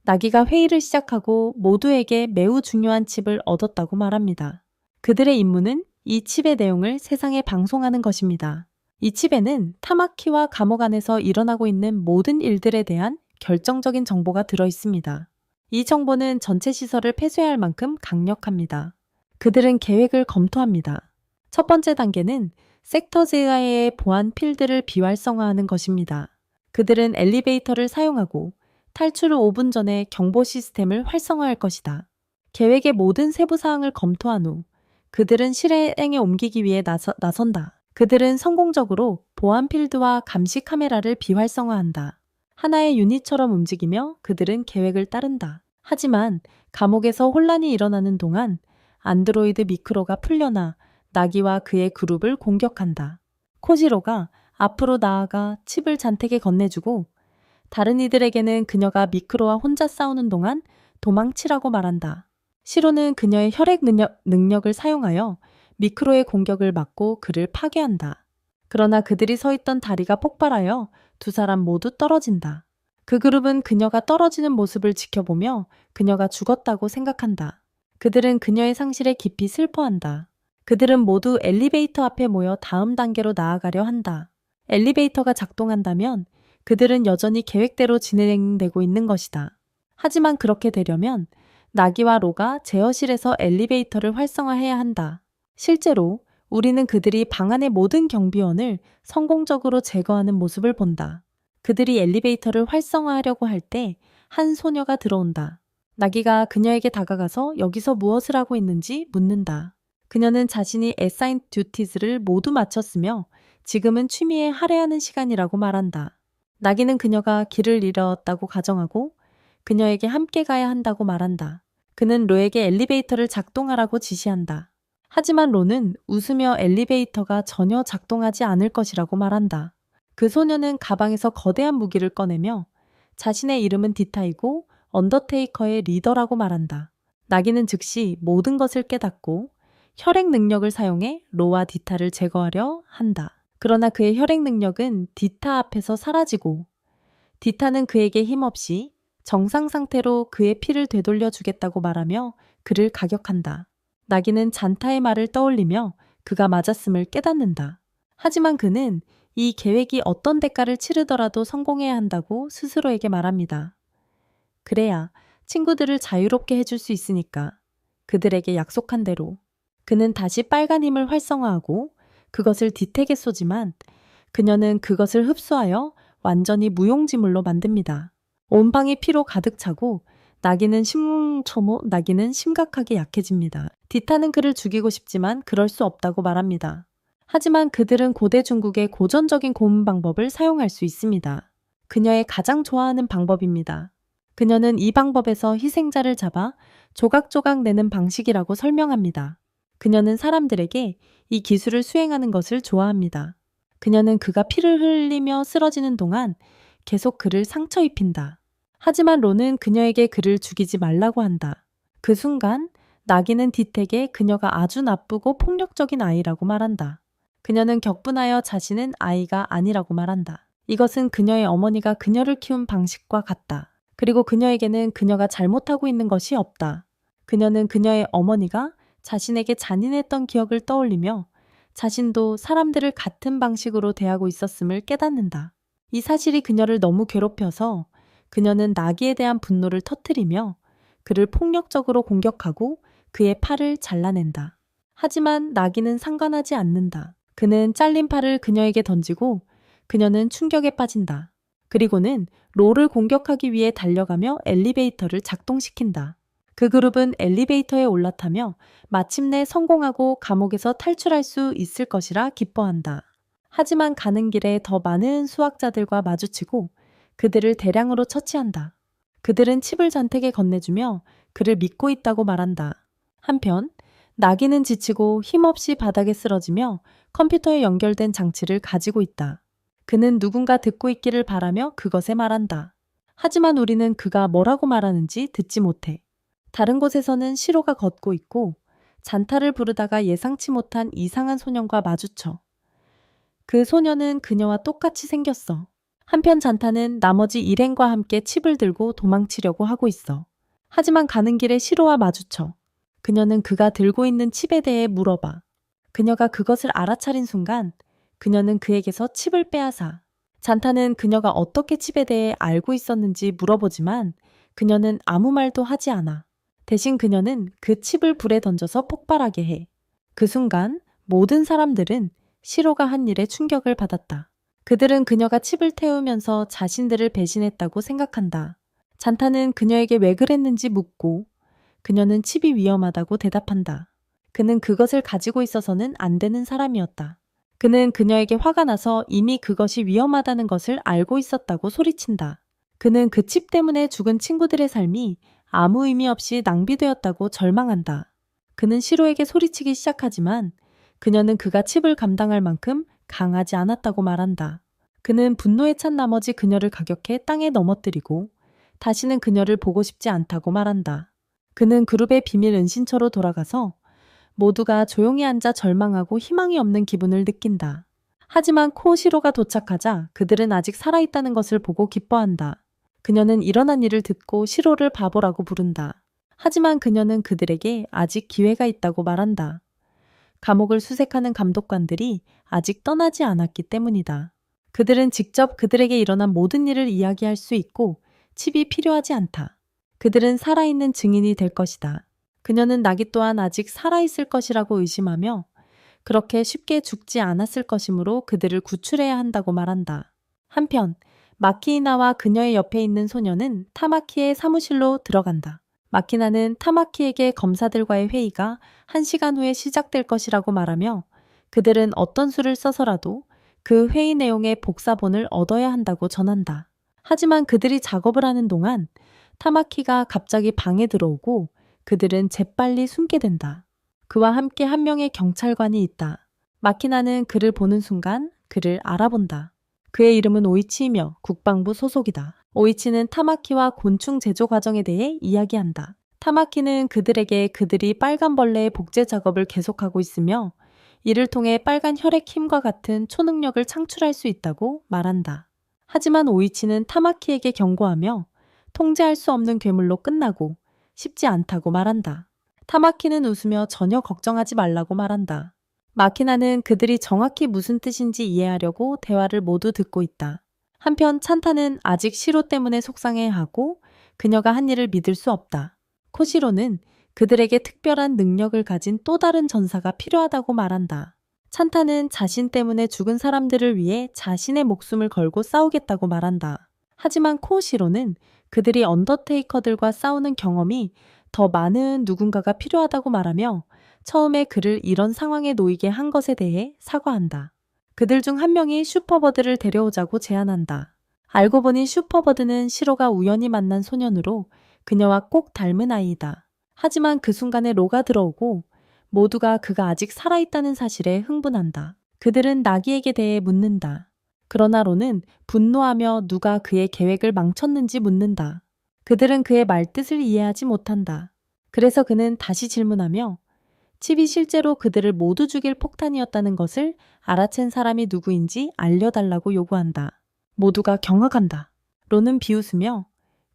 나기가 회의를 시작하고 모두에게 매우 중요한 칩을 얻었다고 말합니다. 그들의 임무는 이 칩의 내용을 세상에 방송하는 것입니다. 이 칩에는 타마키와 감옥 안에서 일어나고 있는 모든 일들에 대한 결정적인 정보가 들어 있습니다. 이 정보는 전체 시설을 폐쇄할 만큼 강력합니다. 그들은 계획을 검토합니다. 첫 번째 단계는 섹터즈의 보안 필드를 비활성화하는 것입니다. 그들은 엘리베이터를 사용하고 탈출 후 5분 전에 경보 시스템을 활성화할 것이다. 계획의 모든 세부 사항을 검토한 후 그들은 실행에 옮기기 위해 나선다. 그들은 성공적으로 보안 필드와 감시 카메라를 비활성화한다. 하나의 유닛처럼 움직이며 그들은 계획을 따른다. 하지만 감옥에서 혼란이 일어나는 동안 안드로이드 미크로가 풀려나 나기와 그의 그룹을 공격한다. 코지로가 앞으로 나아가 칩을 잔택에 건네주고 다른 이들에게는 그녀가 미크로와 혼자 싸우는 동안 도망치라고 말한다. 시로는 그녀의 혈액 능력을 사용하여 미크로의 공격을 막고 그를 파괴한다. 그러나 그들이 서 있던 다리가 폭발하여 두 사람 모두 떨어진다. 그 그룹은 그녀가 떨어지는 모습을 지켜보며 그녀가 죽었다고 생각한다. 그들은 그녀의 상실에 깊이 슬퍼한다. 그들은 모두 엘리베이터 앞에 모여 다음 단계로 나아가려 한다. 엘리베이터가 작동한다면 그들은 여전히 계획대로 진행되고 있는 것이다. 하지만 그렇게 되려면 나기와 로가 제어실에서 엘리베이터를 활성화해야 한다. 실제로 우리는 그들이 방 안의 모든 경비원을 성공적으로 제거하는 모습을 본다. 그들이 엘리베이터를 활성화하려고 할 때 한 소녀가 들어온다. 나기가 그녀에게 다가가서 여기서 무엇을 하고 있는지 묻는다. 그녀는 자신이 애사인 듀티즈를 모두 마쳤으며 지금은 취미에 할애하는 시간이라고 말한다. 나기는 그녀가 길을 잃었다고 가정하고 그녀에게 함께 가야 한다고 말한다. 그는 로에게 엘리베이터를 작동하라고 지시한다. 하지만 로는 웃으며 엘리베이터가 전혀 작동하지 않을 것이라고 말한다. 그 소녀는 가방에서 거대한 무기를 꺼내며 자신의 이름은 디타이고 언더테이커의 리더라고 말한다. 나기는 즉시 모든 것을 깨닫고 혈액 능력을 사용해 로와 디타를 제거하려 한다. 그러나 그의 혈액 능력은 디타 앞에서 사라지고 디타는 그에게 힘없이 정상 상태로 그의 피를 되돌려 주겠다고 말하며 그를 가격한다. 나기는 잔타의 말을 떠올리며 그가 맞았음을 깨닫는다. 하지만 그는 이 계획이 어떤 대가를 치르더라도 성공해야 한다고 스스로에게 말합니다. 그래야 친구들을 자유롭게 해줄 수 있으니까. 그들에게 약속한 대로 그는 다시 빨간 힘을 활성화하고 그것을 딕에게 쏘지만 그녀는 그것을 흡수하여 완전히 무용지물로 만듭니다. 온 방이 피로 가득 차고 나기는 심각하게 약해집니다. 디타는 그를 죽이고 싶지만 그럴 수 없다고 말합니다. 하지만 그들은 고대 중국의 고전적인 고문 방법을 사용할 수 있습니다. 그녀의 가장 좋아하는 방법입니다. 그녀는 이 방법에서 희생자를 잡아 조각조각 내는 방식이라고 설명합니다. 그녀는 사람들에게 이 기술을 수행하는 것을 좋아합니다. 그녀는 그가 피를 흘리며 쓰러지는 동안 계속 그를 상처 입힌다. 하지만 론은 그녀에게 그를 죽이지 말라고 한다. 그 순간 나기는 딕에게 그녀가 아주 나쁘고 폭력적인 아이라고 말한다. 그녀는 격분하여 자신은 아이가 아니라고 말한다. 이것은 그녀의 어머니가 그녀를 키운 방식과 같다. 그리고 그녀에게는 그녀가 잘못하고 있는 것이 없다. 그녀는 그녀의 어머니가 자신에게 잔인했던 기억을 떠올리며 자신도 사람들을 같은 방식으로 대하고 있었음을 깨닫는다. 이 사실이 그녀를 너무 괴롭혀서 그녀는 나기에 대한 분노를 터뜨리며 그를 폭력적으로 공격하고 그의 팔을 잘라낸다. 하지만 나기는 상관하지 않는다. 그는 잘린 팔을 그녀에게 던지고 그녀는 충격에 빠진다. 그리고는 롤을 공격하기 위해 달려가며 엘리베이터를 작동시킨다. 그 그룹은 엘리베이터에 올라타며 마침내 성공하고 감옥에서 탈출할 수 있을 것이라 기뻐한다. 하지만 가는 길에 더 많은 수학자들과 마주치고 그들을 대량으로 처치한다. 그들은 칩을 잔택에 건네주며 그를 믿고 있다고 말한다. 한편 나기는 지치고 힘없이 바닥에 쓰러지며 컴퓨터에 연결된 장치를 가지고 있다. 그는 누군가 듣고 있기를 바라며 그것에 말한다. 하지만 우리는 그가 뭐라고 말하는지 듣지 못해. 다른 곳에서는 시로가 걷고 있고 잔타를 부르다가 예상치 못한 이상한 소년과 마주쳐. 그 소년은 그녀와 똑같이 생겼어. 한편 잔타는 나머지 일행과 함께 칩을 들고 도망치려고 하고 있어. 하지만 가는 길에 시로와 마주쳐. 그녀는 그가 들고 있는 칩에 대해 물어봐. 그녀가 그것을 알아차린 순간 그녀는 그에게서 칩을 빼앗아. 잔타는 그녀가 어떻게 칩에 대해 알고 있었는지 물어보지만 그녀는 아무 말도 하지 않아. 대신 그녀는 그 칩을 불에 던져서 폭발하게 해. 그 순간 모든 사람들은 시로가 한 일에 충격을 받았다. 그들은 그녀가 칩을 태우면서 자신들을 배신했다고 생각한다. 잔타는 그녀에게 왜 그랬는지 묻고 그녀는 칩이 위험하다고 대답한다. 그는 그것을 가지고 있어서는 안 되는 사람이었다. 그는 그녀에게 화가 나서 이미 그것이 위험하다는 것을 알고 있었다고 소리친다. 그는 그 칩 때문에 죽은 친구들의 삶이 아무 의미 없이 낭비되었다고 절망한다. 그는 시로에게 소리치기 시작하지만 그녀는 그가 칩을 감당할 만큼 강하지 않았다고 말한다. 그는 분노에 찬 나머지 그녀를 가격해 땅에 넘어뜨리고 다시는 그녀를 보고 싶지 않다고 말한다. 그는 그룹의 비밀 은신처로 돌아가서 모두가 조용히 앉아 절망하고 희망이 없는 기분을 느낀다. 하지만 코시로가 도착하자 그들은 아직 살아있다는 것을 보고 기뻐한다. 그녀는 일어난 일을 듣고 시로를 바보라고 부른다. 하지만 그녀는 그들에게 아직 기회가 있다고 말한다. 감옥을 수색하는 감독관들이 아직 떠나지 않았기 때문이다. 그들은 직접 그들에게 일어난 모든 일을 이야기할 수 있고 칩이 필요하지 않다. 그들은 살아있는 증인이 될 것이다. 그녀는 나기 또한 아직 살아있을 것이라고 의심하며 그렇게 쉽게 죽지 않았을 것이므로 그들을 구출해야 한다고 말한다. 한편 마키나와 그녀의 옆에 있는 소녀는 타마키의 사무실로 들어간다. 마키나는 타마키에게 검사들과의 회의가 1시간 후에 시작될 것이라고 말하며 그들은 어떤 수를 써서라도 그 회의 내용의 복사본을 얻어야 한다고 전한다. 하지만 그들이 작업을 하는 동안 타마키가 갑자기 방에 들어오고 그들은 재빨리 숨게 된다. 그와 함께 한 명의 경찰관이 있다. 마키나는 그를 보는 순간 그를 알아본다. 그의 이름은 오이치이며 국방부 소속이다. 오이치는 타마키와 곤충 제조 과정에 대해 이야기한다. 타마키는 그들에게 그들이 빨간 벌레의 복제 작업을 계속하고 있으며 이를 통해 빨간 혈액 힘과 같은 초능력을 창출할 수 있다고 말한다. 하지만 오이치는 타마키에게 경고하며 통제할 수 없는 괴물로 끝나고 쉽지 않다고 말한다. 타마키는 웃으며 전혀 걱정하지 말라고 말한다. 마키나는 그들이 정확히 무슨 뜻인지 이해하려고 대화를 모두 듣고 있다. 한편 찬타는 아직 시로 때문에 속상해하고 그녀가 한 일을 믿을 수 없다. 코시로는 그들에게 특별한 능력을 가진 또 다른 전사가 필요하다고 말한다. 찬타는 자신 때문에 죽은 사람들을 위해 자신의 목숨을 걸고 싸우겠다고 말한다. 하지만 코시로는 그들이 언더테이커들과 싸우는 경험이 더 많은 누군가가 필요하다고 말하며 처음에 그를 이런 상황에 놓이게 한 것에 대해 사과한다. 그들 중 한 명이 슈퍼버드를 데려오자고 제안한다. 알고 보니 슈퍼버드는 시로가 우연히 만난 소년으로 그녀와 꼭 닮은 아이다. 하지만 그 순간에 로가 들어오고 모두가 그가 아직 살아있다는 사실에 흥분한다. 그들은 나기에게 대해 묻는다. 그러나 로는 분노하며 누가 그의 계획을 망쳤는지 묻는다. 그들은 그의 말뜻을 이해하지 못한다. 그래서 그는 다시 질문하며 칩이 실제로 그들을 모두 죽일 폭탄이었다는 것을 알아챈 사람이 누구인지 알려달라고 요구한다. 모두가 경악한다. 로는 비웃으며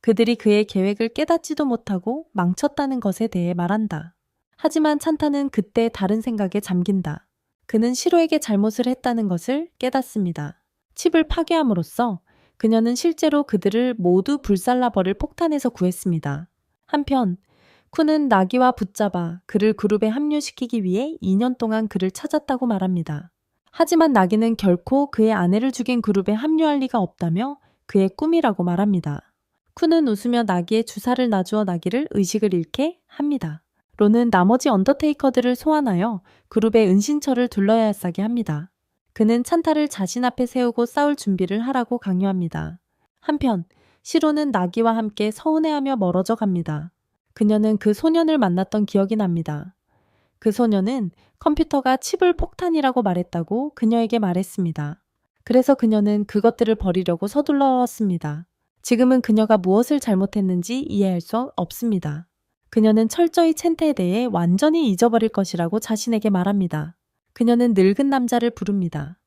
그들이 그의 계획을 깨닫지도 못하고 망쳤다는 것에 대해 말한다. 하지만 찬타는 그때 다른 생각에 잠긴다. 그는 시로에게 잘못을 했다는 것을 깨닫습니다. 칩을 파괴함으로써 그녀는 실제로 그들을 모두 불살라버릴 폭탄에서 구했습니다. 한편 쿠는 나기와 붙잡아 그를 그룹에 합류시키기 위해 2년 동안 그를 찾았다고 말합니다. 하지만 나기는 결코 그의 아내를 죽인 그룹에 합류할 리가 없다며 그의 꿈이라고 말합니다. 쿠는 웃으며 나기의 주사를 놔주어 나기를 의식을 잃게 합니다. 로는 나머지 언더테이커들을 소환하여 그룹의 은신처를 둘러싸게 합니다. 그는 찬타를 자신 앞에 세우고 싸울 준비를 하라고 강요합니다. 한편 시로는 나기와 함께 서운해하며 멀어져 갑니다. 그녀는 그 소년을 만났던 기억이 납니다. 그 소년은 컴퓨터가 칩을 폭탄이라고 말했다고 그녀에게 말했습니다. 그래서 그녀는 그것들을 버리려고 서둘렀습니다. 지금은 그녀가 무엇을 잘못했는지 이해할 수 없습니다. 그녀는 철저히 첸테에 대해 완전히 잊어버릴 것이라고 자신에게 말합니다. 그녀는 늙은 남자를 부릅니다.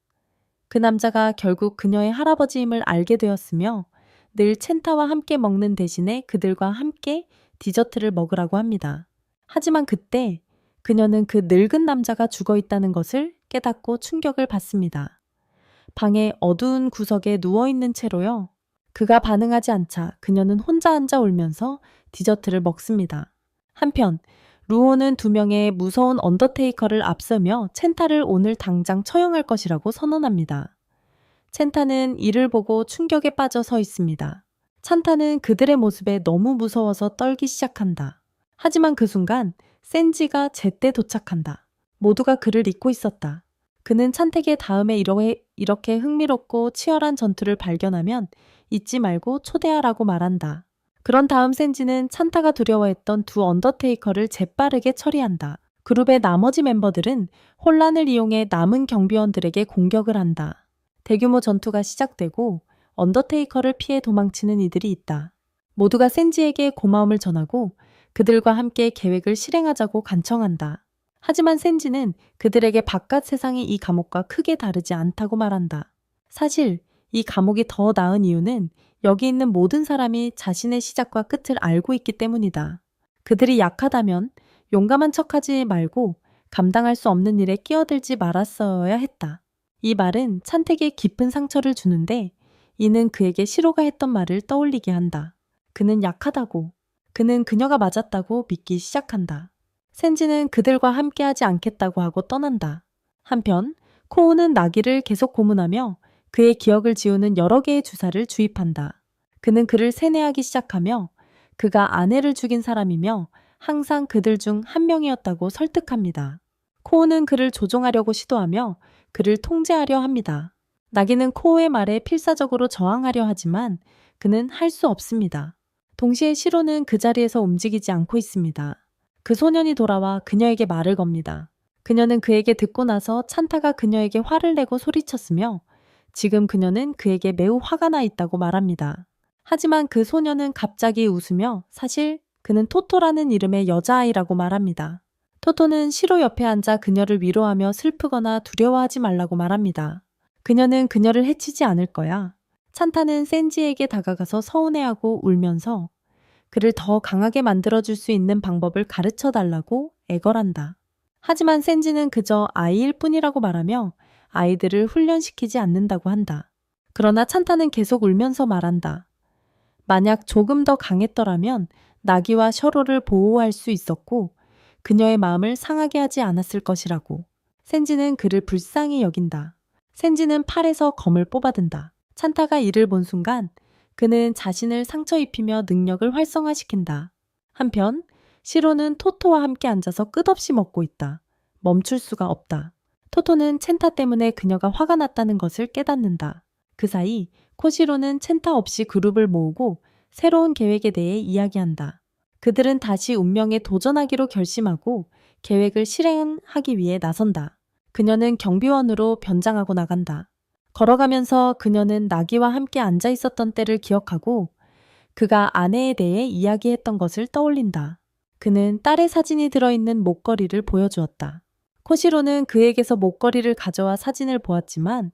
그 남자가 결국 그녀의 할아버지임을 알게 되었으며 늘 첸타와 함께 먹는 대신에 그들과 함께 디저트를 먹으라고 합니다. 하지만 그때 그녀는 그 늙은 남자가 죽어 있다는 것을 깨닫고 충격을 받습니다. 방의 어두운 구석에 누워있는 채로요. 그가 반응하지 않자 그녀는 혼자 앉아 울면서 디저트를 먹습니다. 한편 루오는 2명의 무서운 언더테이커를 앞서며 첸타를 오늘 당장 처형할 것이라고 선언합니다. 첸타는 이를 보고 충격에 빠져 서 있습니다. 찬타는 그들의 모습에 너무 무서워서 떨기 시작한다. 하지만 그 순간 센지가 제때 도착한다. 모두가 그를 잊고 있었다. 그는 찬택의 다음에 이렇게 흥미롭고 치열한 전투를 발견하면 잊지 말고 초대하라고 말한다. 그런 다음 센지는 찬타가 두려워했던 2 언더테이커를 재빠르게 처리한다. 그룹의 나머지 멤버들은 혼란을 이용해 남은 경비원들에게 공격을 한다. 대규모 전투가 시작되고 언더테이커를 피해 도망치는 이들이 있다. 모두가 센지에게 고마움을 전하고 그들과 함께 계획을 실행하자고 간청한다. 하지만 센지는 그들에게 바깥 세상이 이 감옥과 크게 다르지 않다고 말한다. 사실 이 감옥이 더 나은 이유는 여기 있는 모든 사람이 자신의 시작과 끝을 알고 있기 때문이다. 그들이 약하다면 용감한 척하지 말고 감당할 수 없는 일에 끼어들지 말았어야 했다. 이 말은 찬택에 깊은 상처를 주는데 이는 그에게 시로가 했던 말을 떠올리게 한다. 그는 약하다고, 그는 그녀가 맞았다고 믿기 시작한다. 센지는 그들과 함께하지 않겠다고 하고 떠난다. 한편 코우는 나기를 계속 고문하며 그의 기억을 지우는 여러 개의 주사를 주입한다. 그는 그를 세뇌하기 시작하며 그가 아내를 죽인 사람이며 항상 그들 중 한 명이었다고 설득합니다. 코우는 그를 조종하려고 시도하며 그를 통제하려 합니다. 나기는 코우의 말에 필사적으로 저항하려 하지만 그는 할 수 없습니다. 동시에 시로는 그 자리에서 움직이지 않고 있습니다. 그 소년이 돌아와 그녀에게 말을 겁니다. 그녀는 그에게 듣고 나서 찬타가 그녀에게 화를 내고 소리쳤으며 지금 그녀는 그에게 매우 화가 나 있다고 말합니다. 하지만 그 소년은 갑자기 웃으며 사실 그는 토토라는 이름의 여자아이라고 말합니다. 토토는 시로 옆에 앉아 그녀를 위로하며 슬프거나 두려워하지 말라고 말합니다. 그녀는 그녀를 해치지 않을 거야. 찬타는 센지에게 다가가서 서운해하고 울면서 그를 더 강하게 만들어줄 수 있는 방법을 가르쳐 달라고 애걸한다. 하지만 센지는 그저 아이일 뿐이라고 말하며 아이들을 훈련시키지 않는다고 한다. 그러나 찬타는 계속 울면서 말한다. 만약 조금 더 강했더라면 나기와 셔로를 보호할 수 있었고 그녀의 마음을 상하게 하지 않았을 것이라고. 센지는 그를 불쌍히 여긴다. 센지는 팔에서 검을 뽑아든다. 찬타가 이를 본 순간 그는 자신을 상처 입히며 능력을 활성화시킨다. 한편 시로는 토토와 함께 앉아서 끝없이 먹고 있다. 멈출 수가 없다. 토토는 첸타 때문에 그녀가 화가 났다는 것을 깨닫는다. 그 사이 코시로는 첸타 없이 그룹을 모으고 새로운 계획에 대해 이야기한다. 그들은 다시 운명에 도전하기로 결심하고 계획을 실행하기 위해 나선다. 그녀는 경비원으로 변장하고 나간다. 걸어가면서 그녀는 나기와 함께 앉아 있었던 때를 기억하고 그가 아내에 대해 이야기했던 것을 떠올린다. 그는 딸의 사진이 들어있는 목걸이를 보여주었다. 코시로는 그에게서 목걸이를 가져와 사진을 보았지만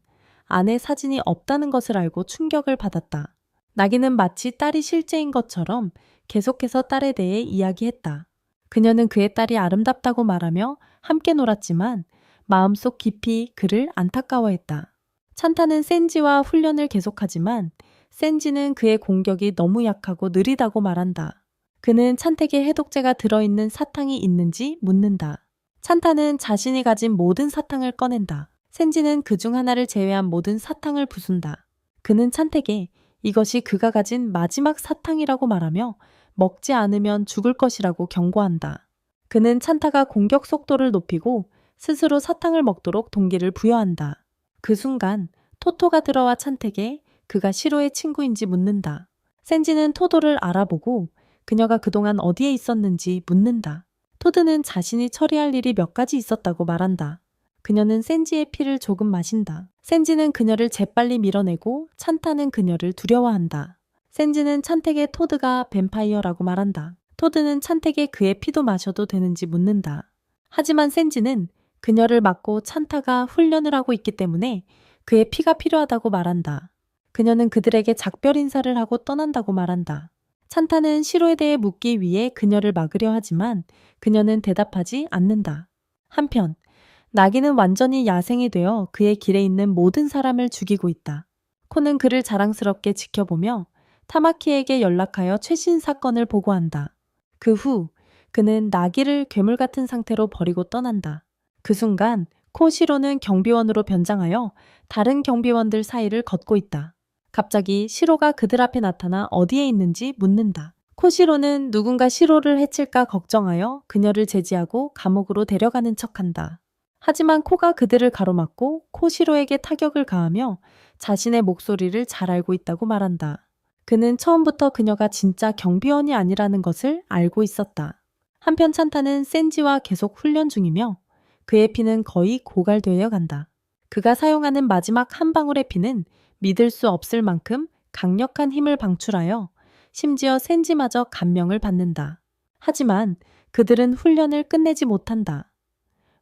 아내 사진이 없다는 것을 알고 충격을 받았다. 나기는 마치 딸이 실제인 것처럼 계속해서 딸에 대해 이야기했다. 그녀는 그의 딸이 아름답다고 말하며 함께 놀았지만 마음속 깊이 그를 안타까워했다. 찬타는 센지와 훈련을 계속하지만 센지는 그의 공격이 너무 약하고 느리다고 말한다. 그는 찬택에 해독제가 들어있는 사탕이 있는지 묻는다. 찬타는 자신이 가진 모든 사탕을 꺼낸다. 센지는 그중 하나를 제외한 모든 사탕을 부순다. 그는 찬택에 이것이 그가 가진 마지막 사탕이라고 말하며 먹지 않으면 죽을 것이라고 경고한다. 그는 찬타가 공격 속도를 높이고 스스로 사탕을 먹도록 동기를 부여한다. 그 순간 토토가 들어와 찬택에 그가 시로의 친구인지 묻는다. 센지는 토도를 알아보고 그녀가 그동안 어디에 있었는지 묻는다. 토드는 자신이 처리할 일이 몇 가지 있었다고 말한다. 그녀는 센지의 피를 조금 마신다. 센지는 그녀를 재빨리 밀어내고 찬타는 그녀를 두려워한다. 센지는 찬택에 토드가 뱀파이어라고 말한다. 토드는 찬택에 그의 피도 마셔도 되는지 묻는다. 하지만 센지는 그녀를 막고 찬타가 훈련을 하고 있기 때문에 그의 피가 필요하다고 말한다. 그녀는 그들에게 작별 인사를 하고 떠난다고 말한다. 찬타는 시로에 대해 묻기 위해 그녀를 막으려 하지만 그녀는 대답하지 않는다. 한편 나기는 완전히 야생이 되어 그의 길에 있는 모든 사람을 죽이고 있다. 코는 그를 자랑스럽게 지켜보며 타마키에게 연락하여 최신 사건을 보고한다. 그 후 그는 나기를 괴물 같은 상태로 버리고 떠난다. 그 순간 코시로는 경비원으로 변장하여 다른 경비원들 사이를 걷고 있다. 갑자기 시로가 그들 앞에 나타나 어디에 있는지 묻는다. 코시로는 누군가 시로를 해칠까 걱정하여 그녀를 제지하고 감옥으로 데려가는 척한다. 하지만 코가 그들을 가로막고 코시로에게 타격을 가하며 자신의 목소리를 잘 알고 있다고 말한다. 그는 처음부터 그녀가 진짜 경비원이 아니라는 것을 알고 있었다. 한편 찬타는 센지와 계속 훈련 중이며 그의 피는 거의 고갈되어 간다. 그가 사용하는 마지막 한 방울의 피는 믿을 수 없을 만큼 강력한 힘을 방출하여 심지어 센지마저 감명을 받는다. 하지만 그들은 훈련을 끝내지 못한다.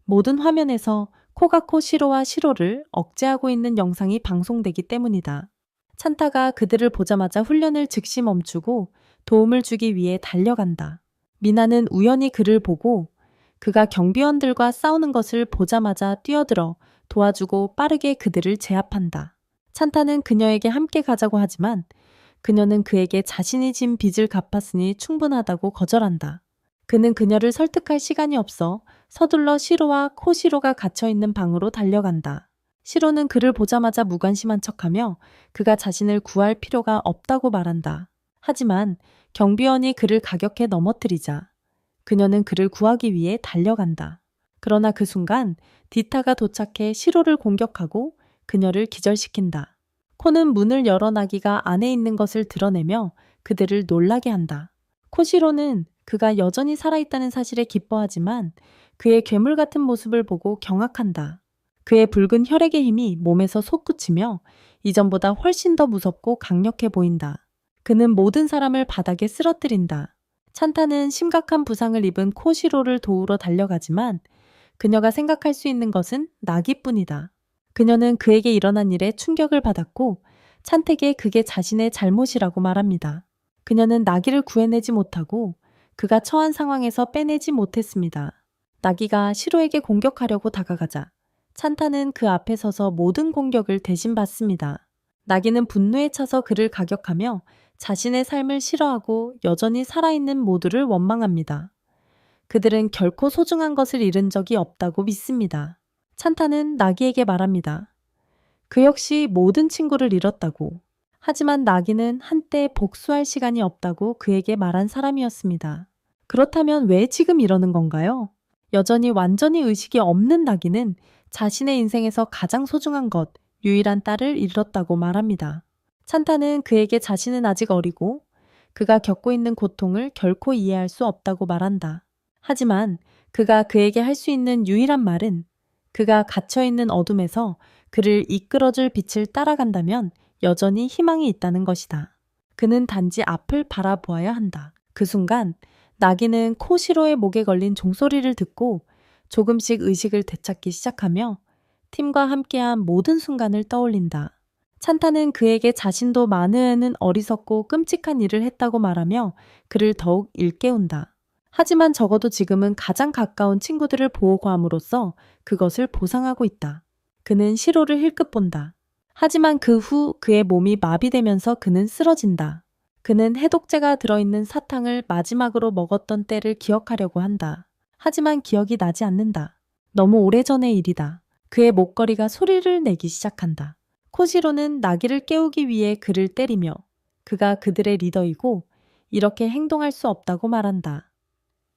모든 화면에서 코가코 시로와 시로를 억제하고 있는 영상이 방송되기 때문이다. 찬타가 그들을 보자마자 훈련을 즉시 멈추고 도움을 주기 위해 달려간다. 미나는 우연히 그를 보고 그가 경비원들과 싸우는 것을 보자마자 뛰어들어 도와주고 빠르게 그들을 제압한다. 찬타는 그녀에게 함께 가자고 하지만 그녀는 그에게 자신이 진 빚을 갚았으니 충분하다고 거절한다. 그는 그녀를 설득할 시간이 없어 서둘러 시로와 코시로가 갇혀있는 방으로 달려간다. 시로는 그를 보자마자 무관심한 척하며 그가 자신을 구할 필요가 없다고 말한다. 하지만 경비원이 그를 가격해 넘어뜨리자 그녀는 그를 구하기 위해 달려간다. 그러나 그 순간 디타가 도착해 시로를 공격하고 그녀를 기절시킨다. 코는 문을 열어 나기가 안에 있는 것을 드러내며 그들을 놀라게 한다. 코시로는 그가 여전히 살아있다는 사실에 기뻐하지만 그의 괴물 같은 모습을 보고 경악한다. 그의 붉은 혈액의 힘이 몸에서 솟구치며 이전보다 훨씬 더 무섭고 강력해 보인다. 그는 모든 사람을 바닥에 쓰러뜨린다. 찬타는 심각한 부상을 입은 코시로를 도우러 달려가지만 그녀가 생각할 수 있는 것은 나기뿐이다. 그녀는 그에게 일어난 일에 충격을 받았고 찬택에 그게 자신의 잘못이라고 말합니다. 그녀는 나기를 구해내지 못하고 그가 처한 상황에서 빼내지 못했습니다. 나기가 시로에게 공격하려고 다가가자 찬타는 그 앞에 서서 모든 공격을 대신 받습니다. 나기는 분노에 차서 그를 가격하며 자신의 삶을 싫어하고 여전히 살아있는 모두를 원망합니다. 그들은 결코 소중한 것을 잃은 적이 없다고 믿습니다. 찬타는 나기에게 말합니다. 그 역시 모든 친구를 잃었다고. 하지만 나기는 한때 복수할 시간이 없다고 그에게 말한 사람이었습니다. 그렇다면 왜 지금 이러는 건가요? 여전히 완전히 의식이 없는 나기는 자신의 인생에서 가장 소중한 것, 유일한 딸을 잃었다고 말합니다. 찬타는 그에게 자신은 아직 어리고 그가 겪고 있는 고통을 결코 이해할 수 없다고 말한다. 하지만 그가 그에게 할 수 있는 유일한 말은 그가 갇혀있는 어둠에서 그를 이끌어줄 빛을 따라간다면 여전히 희망이 있다는 것이다. 그는 단지 앞을 바라보아야 한다. 그 순간 나기는 코시로의 목에 걸린 종소리를 듣고 조금씩 의식을 되찾기 시작하며 팀과 함께한 모든 순간을 떠올린다. 찬타는 그에게 자신도 마느에는 어리석고 끔찍한 일을 했다고 말하며 그를 더욱 일깨운다. 하지만 적어도 지금은 가장 가까운 친구들을 보호함으로써 그것을 보상하고 있다. 그는 시로를 힐끗 본다. 하지만 그 후 그의 몸이 마비되면서 그는 쓰러진다. 그는 해독제가 들어있는 사탕을 마지막으로 먹었던 때를 기억하려고 한다. 하지만 기억이 나지 않는다. 너무 오래전의 일이다. 그의 목걸이가 소리를 내기 시작한다. 코시로는 나기를 깨우기 위해 그를 때리며 그가 그들의 리더이고 이렇게 행동할 수 없다고 말한다.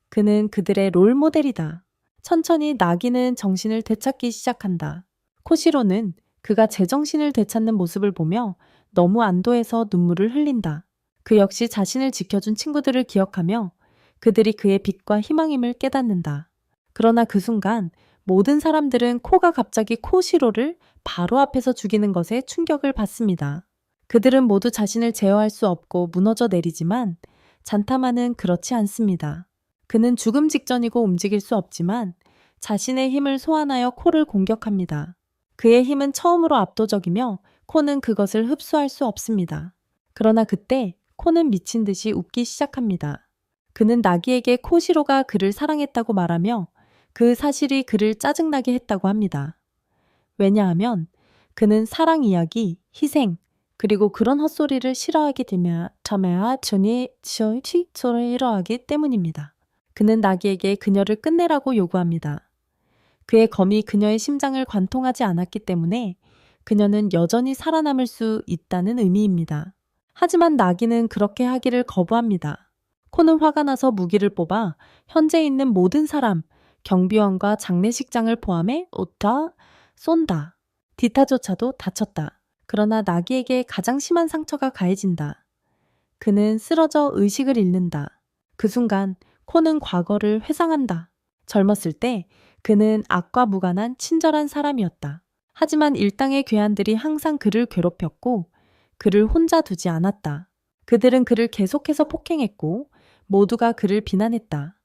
그는 그들의 롤 모델이다. 천천히 나기는 정신을 되찾기 시작한다. 코시로는 그가 제정신을 되찾는 모습을 보며 너무 안도해서 눈물을 흘린다. 그 역시 자신을 지켜준 친구들을 기억하며 그들이 그의 빛과 희망임을 깨닫는다. 그러나 그 순간 모든 사람들은 코가 갑자기 코시로를 바로 앞에서 죽이는 것에 충격을 받습니다. 그들은 모두 자신을 제어할 수 없고 무너져 내리지만 잔타마는 그렇지 않습니다. 그는 죽음 직전이고 움직일 수 없지만 자신의 힘을 소환하여 코를 공격합니다. 그의 힘은 처음으로 압도적이며 코는 그것을 흡수할 수 없습니다. 그러나 그때 코는 미친 듯이 웃기 시작합니다. 그는 나기에게 코시로가 그를 사랑했다고 말하며 그 사실이 그를 짜증나게 했다고 합니다. 왜냐하면 그는 사랑 이야기, 희생, 그리고 그런 헛소리를 싫어하게 되며 참아야 전이 소를 싫어하기 때문입니다. 그는 나기에게 그녀를 끝내라고 요구합니다. 그의 검이 그녀의 심장을 관통하지 않았기 때문에 그녀는 여전히 살아남을 수 있다는 의미입니다. 하지만 나기는 그렇게 하기를 거부합니다. 코는 화가 나서 무기를 뽑아 현재 있는 모든 사람, 경비원과 장례식장을 포함해 오타 쏜다. 디타조차도 다쳤다. 그러나 나기에게 가장 심한 상처가 가해진다. 그는 쓰러져 의식을 잃는다. 그 순간 코는 과거를 회상한다. 젊었을 때 그는 악과 무관한 친절한 사람이었다. 하지만 일당의 괴한들이 항상 그를 괴롭혔고 그를 혼자 두지 않았다. 그들은 그를 계속해서 폭행했고 모두가 그를 비난했다.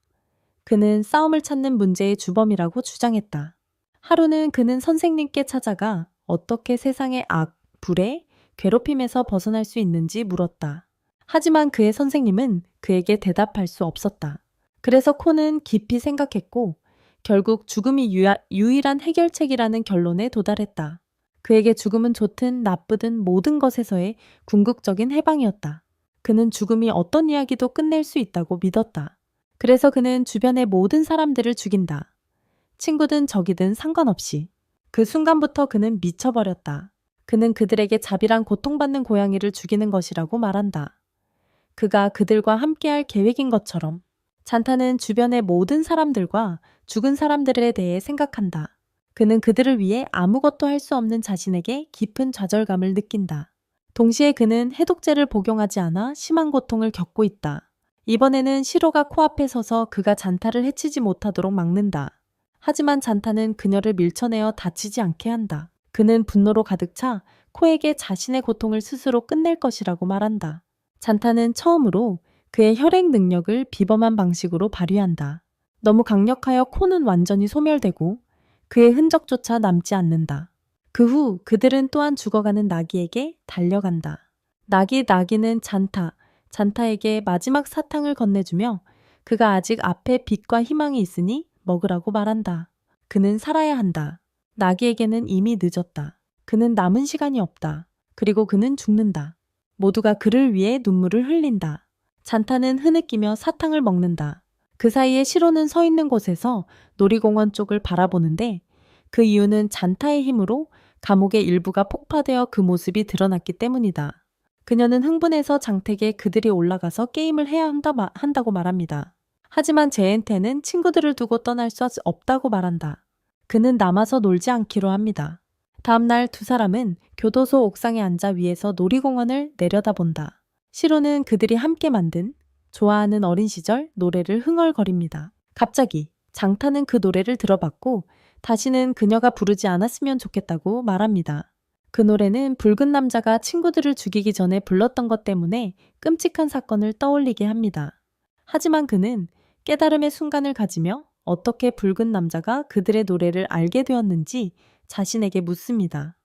그는 싸움을 찾는 문제의 주범이라고 주장했다. 하루는 그는 선생님께 찾아가 어떻게 세상의 악, 불의, 괴롭힘에서 벗어날 수 있는지 물었다. 하지만 그의 선생님은 그에게 대답할 수 없었다. 그래서 코는 깊이 생각했고 결국 죽음이 유일한 해결책이라는 결론에 도달했다. 그에게 죽음은 좋든 나쁘든 모든 것에서의 궁극적인 해방이었다. 그는 죽음이 어떤 이야기도 끝낼 수 있다고 믿었다. 그래서 그는 주변의 모든 사람들을 죽인다. 친구든 적이든 상관없이. 그 순간부터 그는 미쳐버렸다. 그는 그들에게 자비랑 고통받는 고양이를 죽이는 것이라고 말한다. 그가 그들과 함께할 계획인 것처럼. 잔타는 주변의 모든 사람들과 죽은 사람들에 대해 생각한다. 그는 그들을 위해 아무것도 할 수 없는 자신에게 깊은 좌절감을 느낀다. 동시에 그는 해독제를 복용하지 않아 심한 고통을 겪고 있다. 이번에는 시로가 코앞에 서서 그가 잔타를 해치지 못하도록 막는다. 하지만 잔타는 그녀를 밀쳐내어 다치지 않게 한다. 그는 분노로 가득 차 코에게 자신의 고통을 스스로 끝낼 것이라고 말한다. 잔타는 처음으로 그의 혈액 능력을 비범한 방식으로 발휘한다. 너무 강력하여 코는 완전히 소멸되고 그의 흔적조차 남지 않는다. 그 후 그들은 또한 죽어가는 나기에게 달려간다. 나기는 잔타에게 마지막 사탕을 건네주며 그가 아직 앞에 빛과 희망이 있으니 먹으라고 말한다. 그는 살아야 한다. 나귀에게는 이미 늦었다. 그는 남은 시간이 없다. 그리고 그는 죽는다. 모두가 그를 위해 눈물을 흘린다. 잔타는 흐느끼며 사탕을 먹는다. 그 사이에 시로는 서 있는 곳에서 놀이공원 쪽을 바라보는데 그 이유는 잔타의 힘으로 감옥의 일부가 폭파되어 그 모습이 드러났기 때문이다. 그녀는 흥분해서 장택에 그들이 올라가서 게임을 해야 한다고 말합니다. 하지만 제엔테는 친구들을 두고 떠날 수 없다고 말한다. 그는 남아서 놀지 않기로 합니다. 다음날 두 사람은 교도소 옥상에 앉아 위에서 놀이공원을 내려다본다. 시로는 그들이 함께 만든 좋아하는 어린 시절 노래를 흥얼거립니다. 갑자기 장타는 그 노래를 들어봤고 다시는 그녀가 부르지 않았으면 좋겠다고 말합니다. 그 노래는 붉은 남자가 친구들을 죽이기 전에 불렀던 것 때문에 끔찍한 사건을 떠올리게 합니다. 하지만 그는 깨달음의 순간을 가지며 어떻게 붉은 남자가 그들의 노래를 알게 되었는지 자신에게 묻습니다.